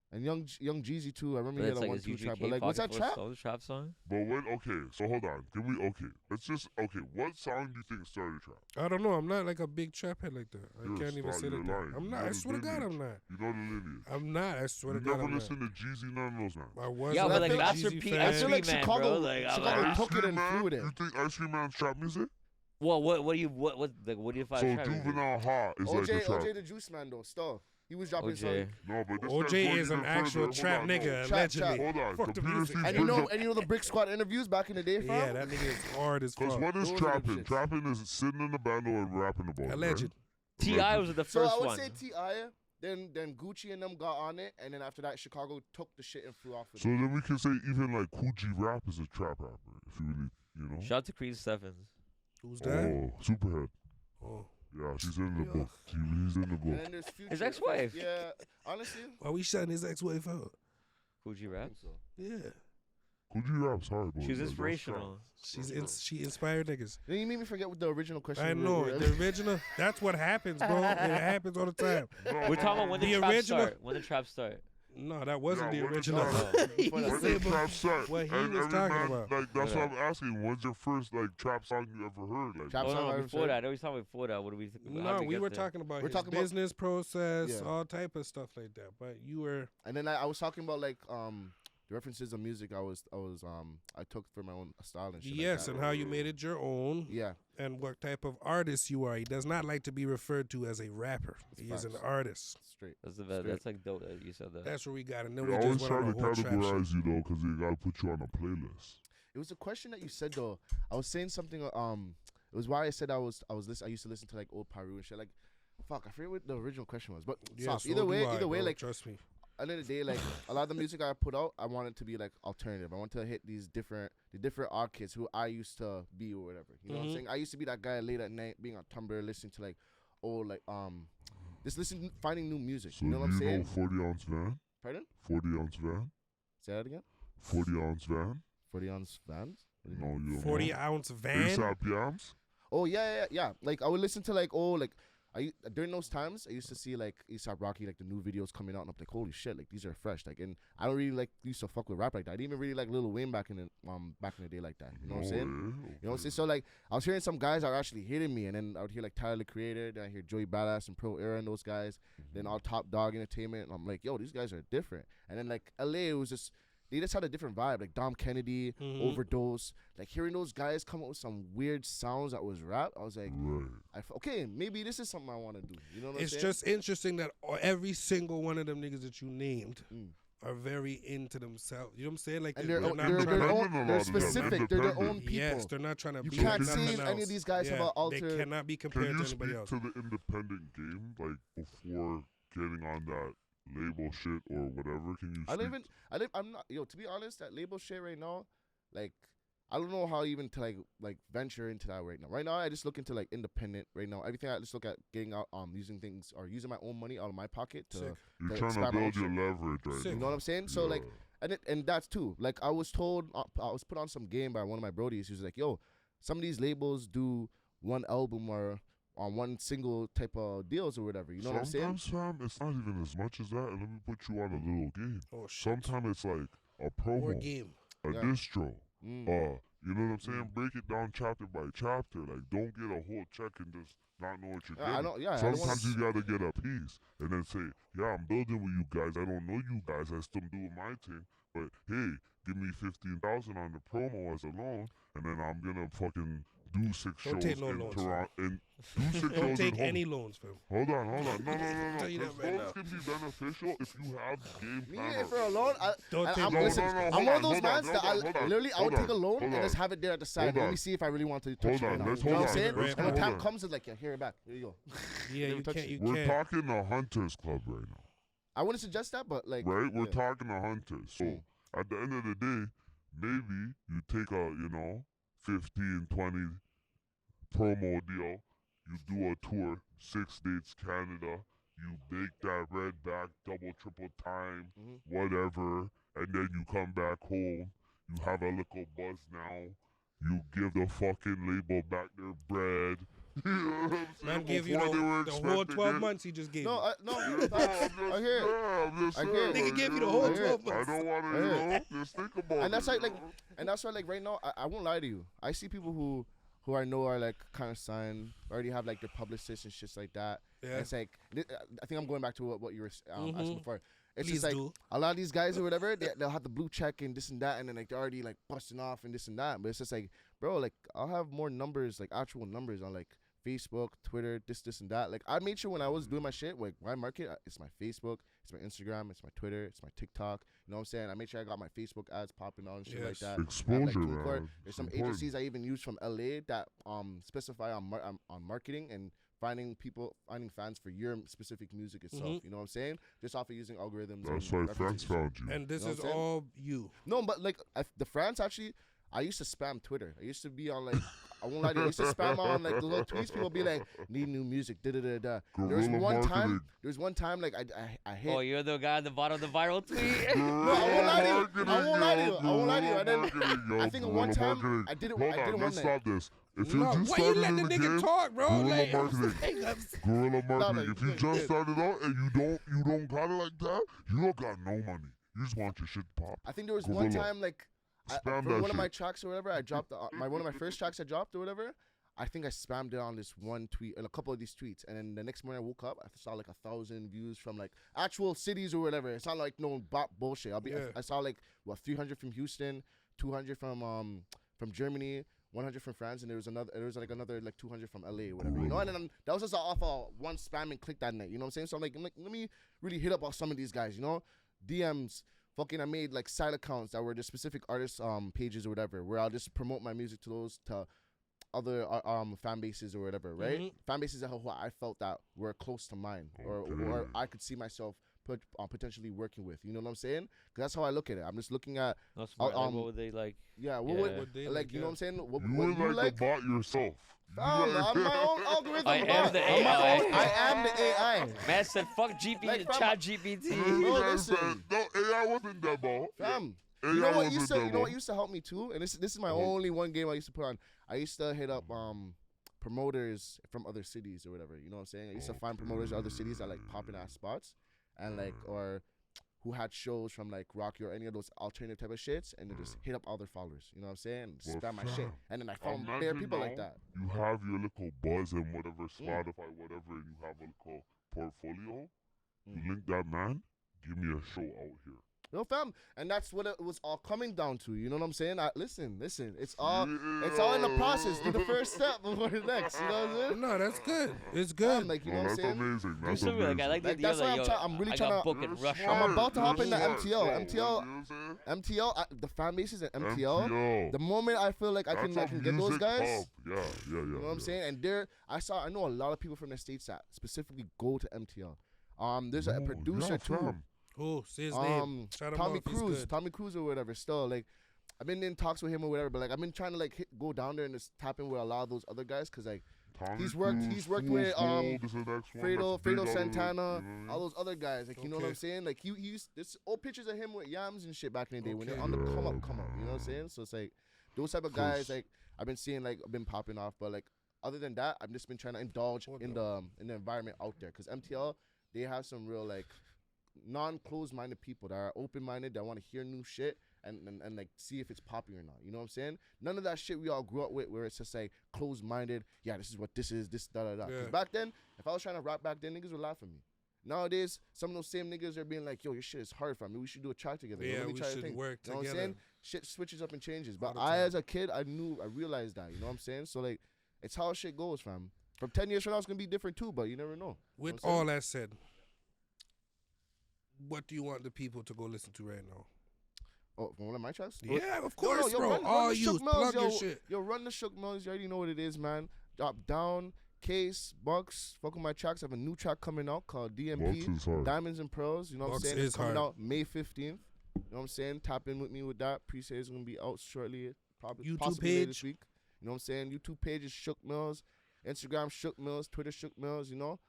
And Young Jeezy too. I remember
But
he
it's
had a
like his
1-2 trap.
UGK
But like, what's that
Pocket
trap?
Soul trap song?
But okay, so hold on. Let's just, what song do you think started trap?
I don't know. I'm not like a big trap head like that. I
You're a
can't even
star,
say
you're
that.
lying.
I'm
You
not.
know
I
the
swear to God,
lineage.
I'm not.
You know the lineage.
I'm not. I swear
You
to God,
never
I'm not.
listened to Jeezy, none of those man.
I was
Yeah,
a
but like
big
Master
Jeezy
P,
fan.
I feel like
man,
Chicago,
bro. Like, I'm
Chicago
like,
took it and
Man,
threw it.
you think Ice Cream Man's trap music?
what do you define
So
trap music?
Juvenile Hot is like a trap.
OJ the Juice Man though, still. He was dropping
OJ.
songs.
No, but this guy's
OJ
going
is an
even
actual
further.
trap
Hold on,
nigga,
no.
Trap,
allegedly.
Hold on.
Fuck the
Computer
music.
Thief
And you know the Brick Squad interviews back in the day, fam?
Yeah, that nigga is hard as
Because
fuck.
what is
Those are the
trapping?
shits.
Trapping is sitting in the bando and rapping about it.
Alleged.
right?
T.I. was the
So
first
I would
one.
say T.I. Then Gucci and them got on it, and then after that, Chicago took the shit and flew off with
So
it.
then we can say even like Coogee Rap is a trap rapper, if you really, you know.
Shout out to Creed Steffens.
Who's that?
Oh, Superhead.
Oh.
Yeah, she's in the book. He's in the
And
book.
then there's Future.
His ex-wife.
Yeah, honestly.
Why we shutting his ex-wife out?
Fuji
I
rap.
think so.
Yeah.
Coogee Rap's hard, bro.
She was
Like, that's
inspirational.
She inspired niggas.
Then you made me forget what the original question
I
was.
know. The original, that's what happens, bro. It happens all the time.
trap.
We're talking about when the
The
trap
original-
start. When the trap start.
No, that wasn't
Yeah,
the
when the
original.
trap-
He
when
was
When
saying
the trap start,
what he
and
was
every
talking
man,
about.
Like, that's
What
what I'm asking. When's your first, like, trap song you ever heard? Like,
Trap
Oh
song I
no,
ever
before
heard.
that. I know he's talking before that. What do we think?
No, we were talking about
We're
his
talking about-
business process,
Yeah.
all type of stuff like that. But you were
And then I was talking about like the references of music I took for my own style and shit.
yes,
like
and how you made it your own,
that. Yeah.
and what type of artist you are. He does not like to be referred to as a rapper.
That's
He is an
facts.
artist.
Straight.
That's the best. That's like dope that you said that.
That's where we got it. And then
they
we
always
just
try
went
to
on a whole trap shit.
categorize you, though, because they got to put you on a playlist.
It was a question that you said though. I was saying something. It was why I said I used to listen to like old Paru and shit. Like, fuck, I forget what the original question was. But
Yeah,
stop.
so
Either
do
way,
I, bro.
like
trust me.
at the end of the day, like a lot of the music I put out, I want it to be like alternative. I want to hit the different odd kids who I used to be or whatever. You know what I'm
Mhm.
saying? I used to be that guy late at night being on Tumblr listening to like old just finding new music.
So
you know what I'm
you
saying?
know 40-ounce van?
Pardon?
40-ounce van?
Say that again.
40-ounce van?
40 ounce vans. What do you
No,
mean?
you don't
40-ounce
know.
van.
ASAP Yams?
Oh yeah. Like I would listen to like during those times I used to see like ASAP Rocky like the new videos coming out and I'm like holy shit like these are fresh like and I don't really like used to fuck with rap like that. I didn't even really like Lil Wayne back in the day like that. You know what I'm saying?
Yeah,
You know what I'm saying? So like I was hearing some guys that are actually hitting me and then I would hear like Tyler the Creator, then I hear Joey Badass and Pro Era and those guys, then all Top Dog Entertainment and I'm like yo these guys are different. And then like LA it was just they just had a different vibe, like Dom Kennedy,
Mhm.
Overdose. Like hearing those guys come up with some weird sounds that was rap, I was like,
Right.
okay, maybe this is something I want to do. You know what
It's
I'm saying?
just interesting that every single one of them niggas that you named
Mm.
are very into themselves. You know what I'm saying? Like
And
they're
they're
not
their
trying to.
own,
Independent, a lot
they're
of them,
specific. They're their own
independent.
people.
Yes, they're not trying to
You
be
can't
like
say
nothing
any of
else.
these guys have a
They
alter.
cannot be
Can
compared
you
to
speak
anybody else.
to the independent game, like, before getting on that label shit or whatever? Can you
I'm not, yo, to be honest, that label shit right now, like, I don't know how even to like venture into that right now. Right now, I just look into like independent right now. Everything I just look at getting out, using things or using my own money out of my pocket to,
Sick.
You're
to
trying to
expand my own
build your
shit.
leverage right
Sick.
You
now.
know what I'm saying? So like,
Yeah.
and that's too. Like I was told, I was put on some game by one of my brodies. He was like, "Yo, some of these labels do one album or on one single type of deals or whatever." You know what I'm saying?
Sometimes, fam, it's not even as much as that. And let me put you on a little game.
Oh shit.
Sometimes it's like a
Or
promo,
game.
a
Yeah.
distro.
Mm.
You know what I'm saying? Break it down chapter by chapter. Like, don't get a whole check and just not know what you're
I
getting.
don't. Yeah, I don't wanna
Sometimes you gotta get a piece and then say, yeah, I'm building with you guys. I don't know you guys. I still doing my thing. But hey, give me 15,000 on the promo as a loan, and then I'm gonna fucking do 6
Don't
shows
take no
in
loans,
Toronto. And do 6
Don't
shows
take
in
any loans, fam.
Hold on. No.
Tell you that
Those
right
loans can be beneficial if you have the game
Me,
plan.
for a loan,
Don't take
I'm,
no,
listen,
no,
I'm
hold
one of
on,
those
hold on,
mans that
hold on,
literally I would
hold
take a
on,
loan
hold
and just
on.
have it there at the side.
Hold
Let
on.
me see if I really want to touch
Hold
it right
on,
now.
let's
You know
hold
what I'm
on.
saying?
Let's
And when
hold
time
on.
comes, it's like, here it back. Here you go.
Yeah,
Never
you
touch
can't.
it.
You
We're
can't.
talking a Hunters Club right now.
I wouldn't suggest that, but like,
Right? We're
yeah.
talking a Hunters. So
Mm.
at the end of the day, maybe you take a, 15, 20 promo deal. You do a tour, 6 dates, Canada. You bake that red back, double, triple time,
Mhm.
whatever. And then you come back home. You have a little buzz now. You give the fucking label back their bread. You know what I'm saying?
Man gave you
Before they were
the whole
expecting
12
it.
months he just gave
No,
you.
no,
You know,
facts. I hear it.
I'm just
I
saying.
hear it.
Nigga gave you the
know,
whole
I hear it.
12
I
months.
don't want
I hear
to, just think about
And that's
it.
why, like, and that's why, like, right now, I won't lie to you. I see people who I know are like kind of signed, already have like their publicists and shit like that.
Yeah.
And it's like, I think I'm going back to what you were asking before. It's
Please
just like
do.
a lot of these guys or whatever, they'll have the blue check and this and that, and then like they're already like busting off and this and that. But it's just like, bro, like I'll have more numbers, like actual numbers on like Facebook, Twitter, this and that. Like I made sure when I was doing my shit, like my market, it's my Facebook, it's my Instagram, it's my Twitter, it's my TikTok. You know what I'm saying? I made sure I got my Facebook ads popping on and shit like
Yes.
that. I have, like,
Exposure,
TuneCore.
man.
There's
It's
some
important.
agencies I even use from LA that specify on marketing and finding fans for your specific music itself.
Mhm.
You know what I'm saying? Just off of using algorithms.
That's
and
why France
references.
found you.
And this
You know
is
what I'm saying?
all you.
No, but like the France actually, I used to spam Twitter. I used to be on like, I won't lie to you, I used to spam on like the little tweets. People be like, need new music, da da da da. There was
Guerrilla
one time like I hit.
Oh, you're the guy at the bottom of the viral tweet.
No, I won't lie to you. I won't lie to you. I won't lie to you. And then I think at one time
Marketing.
I did it.
Hold
I did
on,
it one
let's
night.
stop this. If you
No,
just
why you
started
let
in
the
the
nigga
game,
talk, bro?
guerrilla
Like,
marketing. Guerrilla marketing.
like,
If you just started out and you don't got it like that, you don't got no money. You just want your shit to pop.
I think there was one
Guerrilla.
time like
Spam
for
that
one of my
shit.
tracks or whatever, I dropped one of my first tracks I dropped or whatever. I think I spammed it on this one tweet and a couple of these tweets, and then the next morning I woke up, I saw like 1,000 views from like actual cities or whatever. It's not like no bot bullshit. I saw like 300 from Houston, 200 from Germany, 100 from France, and there was another like 200 from LA or whatever. You know, and then that was just off of one spamming click that night. You know what I'm saying? So I'm like, let me really hit up on some of these guys. You know, DMs. Fucking, I made like side accounts that were the specific artist pages or whatever, where I'll just promote my music to those other fan bases or whatever, right?
Mhm.
Fan bases that who I felt that were close to mine, or
Okay.
I could see myself potentially working with. You know what I'm saying? Because that's how I look at it. I'm just looking at
No smart. Like,
um,
what would they like?
yeah,
Yeah.
What they
like you know what I'm saying? What
You
you
were like
like?
the bot yourself.
I'm my own algorithm.
I am the
I'm my
AI.
own- I am the AI.
Man said, "Fuck GPT,
Like, fam,
Chat GPT."
No, listen.
No, AI wasn't that ball.
Fam,
AI
you know what
wasn't
used to
that
you know
ball.
what used to help me too, and this is my
Oh.
only one game I used to put on. I used to hit up promoters from other cities or whatever. You know what I'm saying? I used to find promoters in other cities that like popping ass spots, and like or who had shows from like Rocky or any of those alternative type of shits, and then just hit up all their followers. You know what I'm saying?
Well,
Spam my shit,
fam,
and then I found
imagine
bare people like
now
that.
You have your little buzz and whatever, Spotify, whatever, and you have a little portfolio. You link that man, give me a show out here.
You know, fam, and that's what it was all coming down to. You know what I'm saying? Listen, it's all in the process. Do the first step before the next. You know what I'm saying?
No, that's good. It's
Fam,
good.
like you know
Oh,
what I'm
that's
saying?
amazing.
Do
That's
something like
amazing.
I like the
Like,
idea
that's
that
why
yo,
I'm really
I
trying
got
to-
book in
You're
Russia.
smart.
I'm about to hop
You're
into
smart.
MTL.
Yo,
MTL,
you know what I'm saying?
MTL, the fan bases and MTL.
MTL.
The moment I feel like I can
That's a
get those
music
guys,
hub. Yeah.
you know what I'm saying? And I know a lot of people from the States that specifically go to MTL. There's a producer too.
Oh, say his name. Shout him
Tommy
off. He's
Cruise,
good.
Tommy Cruise or whatever. Still, like, I've been in talks with him or whatever, but like, I've been trying to like go down there and just tap in with a lot of those other guys, cause like he's worked with Fredo Santana, all those other guys. Like, you know what I'm
Okay.
saying? Like, he used there's old pictures of him with yams and shit back in the day when they're on the come up. You know what I'm saying? So it's like those type of guys. Like I've been seeing like been popping off, but like other than that, I've just been trying to indulge in the environment out there, cause MTL they have some real like non-closed-minded people that are open-minded, that want to hear new shit and like see if it's popular or not. You know what I'm saying? None of that shit we all grew up with, where it's just like closed-minded. Yeah, this is what this is. This da da da. 'Cause
Yeah.
back then, if I was trying to rap back then, niggas would laugh at me. Nowadays, some of those same niggas are being like, "Yo, your shit is hard for me. We should do a track together. Yo,
Yeah,
let me
we
try a
should
thing."
work
You know what I'm
together.
saying? Shit switches up and changes. But
the
I,
time.
as a kid, I realized that. You know what I'm saying? So like, It's how shit goes, fam. From 10 years from now, it's gonna be different too, but you never know.
With
You know what I'm
all that said, what do you want the people to go listen to right now?
Oh, from one of my tracks?
Yeah, of course,
yo,
bro.
run
All
the
you
SHUXX Mills,
plug your shit.
Yo, run the SHUXX Mills. You already know what it is, man. Drop down, Case, Bucks. Fuck with my tracks. I have a new track coming out called DMP,
Bucks is hard.
Diamonds and Pearls. You know what I'm
Bucks
saying?
is
It's coming
hard.
out May 15th. You know what I'm saying? Tap in with me with that. Pre-sale is gonna be out shortly. Probably
YouTube
possibly later
page.
this week. You know what I'm saying? YouTube page is SHUXX Mills. Instagram SHUXX Mills. Twitter SHUXX Mills. You know,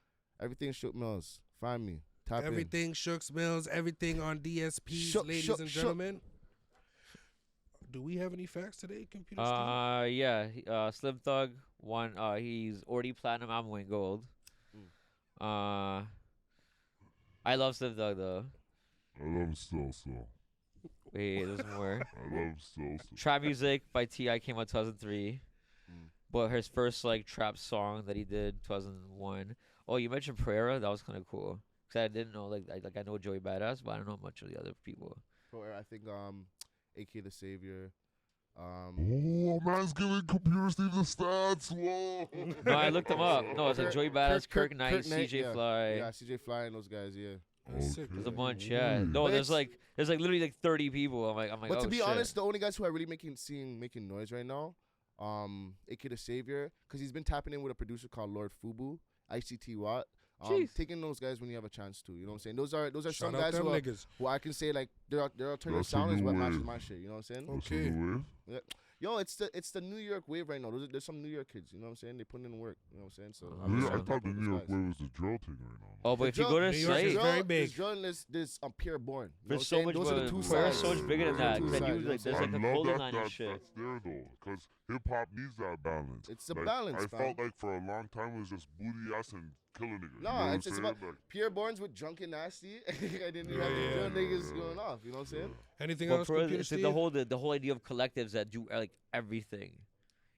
everything SHUXX Mills. Find me. Tap in.
Everything SHUXX Mills, everything on DSPs,
Shook,
ladies
shook,
and
shook.
gentlemen. Do we have any facts today, Computer
Yeah. Slim Thug won. He's already platinum. I'm winning gold. I love Slim Thug though.
I love him still, so.
Wait, there's more.
I love him still, so.
Trap Music by T.I. came out 2003. But his first like trap song that he did 2001. Oh, you mentioned Pereira. That was kind of cool. Cause I didn't know I know Joey Badass, but I don't know much of the other people.
I think AK the Savior.
Oh, man's giving Computer Steve the stats. Whoa.
No, I looked them up. No, it's like Joey Badass, Kirk Knight,
Kirk Knight,
CJ
yeah.
Fly.
Yeah, CJ Fly and those guys, yeah.
That's sick.
There's a bunch, yeah.
Mm.
No,
But
there's
it's-
literally like 30 people. I'm like,
But
oh,
to be
shit.
honest, the only guys who are really making noise right now, AK the Savior, because he's been tapping in with a producer called Lord Fubu, ICT Watt.
Jeez.
Taking those guys when you have a chance to. You know what I'm saying? Those are
Shout
some
out
guys
them
who,
niggas.
who I can say like their alternative
That's a
sound is
new
what matches
wave.
my shit. You know what I'm saying?
That's
Okay.
a new wave.
Yo, it's the New York wave right now. There's some New York kids. You know what I'm saying? They put in work. You know what I'm saying? So I'm
Yeah,
just
I
on
thought
top
the
of
New
those
York
guys.
wave was the drill thing right now.
Oh, but if you go to
New York is
site,
very big.
There's Pierre Bourne. You know
there's
what I'm
so much
saying? Those are the two
Prayer
sides.
so much bigger than
Those are
that.
the two
Then
sides,
you
you know
like there's
what
like
I'm
a
I love
clothing
that
line and
that's
shit.
there though, because hip hop needs that balance.
It's a
Like,
balance,
I
fam.
felt like for a long time it was just booty ass and killing niggas.
No,
you know what
it's
I'm
about
saying? Like,
Pierre Bourne's with Drunken Nasty. I didn't
Yeah,
have the
yeah,
drill
yeah.
niggas going off. You know what I'm saying?
Anything
But
else,
Prayer,
Computer
it's like
Steve?
the whole idea of collectives that do like everything.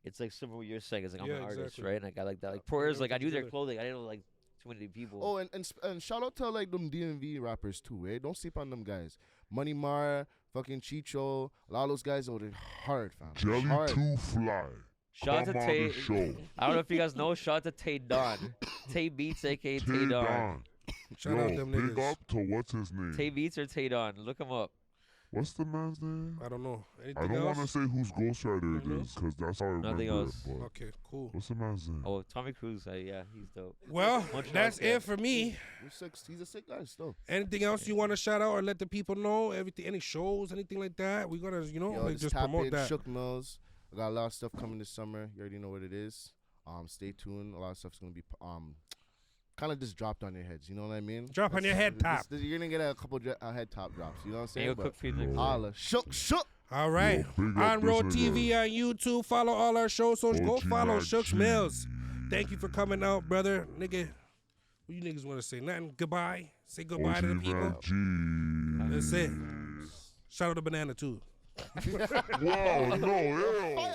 It's like similar to what you're saying. It's like I'm
Yeah,
an artist,
exactly.
right? And like I like that. Like Prayers, like I
everything
do their
together.
clothing. I didn't know like too many people.
Oh, and shout out to like them DMV rappers too, eh? Don't sleep on them guys. Money Mar, fucking Chicho, a lot of those guys, they're hard, fam.
Jelly
hard.
Too Fly.
Shout out
Come
to
on
Tay.
the show.
I don't know if you guys know. Shout out to Tay Don. Tay Beats, aka Tay
Tay
Don.
Don.
Shout
Yo,
out them
big
niggas.
up to what's his name?
Tay Beats or Tay Don. Look him up.
What's the man's name?
I don't know.
I
Anything
don't
else?
want to say whose ghostwriter it
Nothing
is, because that's how I remember
Nothing
it.
else.
But
Okay, cool.
what's the man's name?
Oh, Tommy Cruise. Yeah, he's dope.
Well,
Much
that's
love, yeah.
it for me.
He's a sick guy still.
Anything else you want to shout out or let the people know? Everything, any shows, anything like that? We gotta,
Yo,
like,
just
just
tap
promote
in,
that.
SHUXX Mills. I got a lot of stuff coming this summer. You already know what it is. Stay tuned. A lot of stuff's gonna be kind of just dropped on your heads. You know what I mean?
Drop on your head top.
You're gonna get a couple head top drops. You know what I'm
And
saying?
you'll
But
cook for you next
holla, SHUXX.
All right.
Yo, big up
On Road
this
TV
nigga.
on YouTube. Follow all our shows. So go
OG
follow
Mac
SHUXX
G.
Mills. Thank you for coming out, brother. Nigga, what you niggas want to say? Nothing. Goodbye. Say goodbye to the
OG
people.
Mac G.
That's it. Shout out to Banana, too.
Wow, no, yo.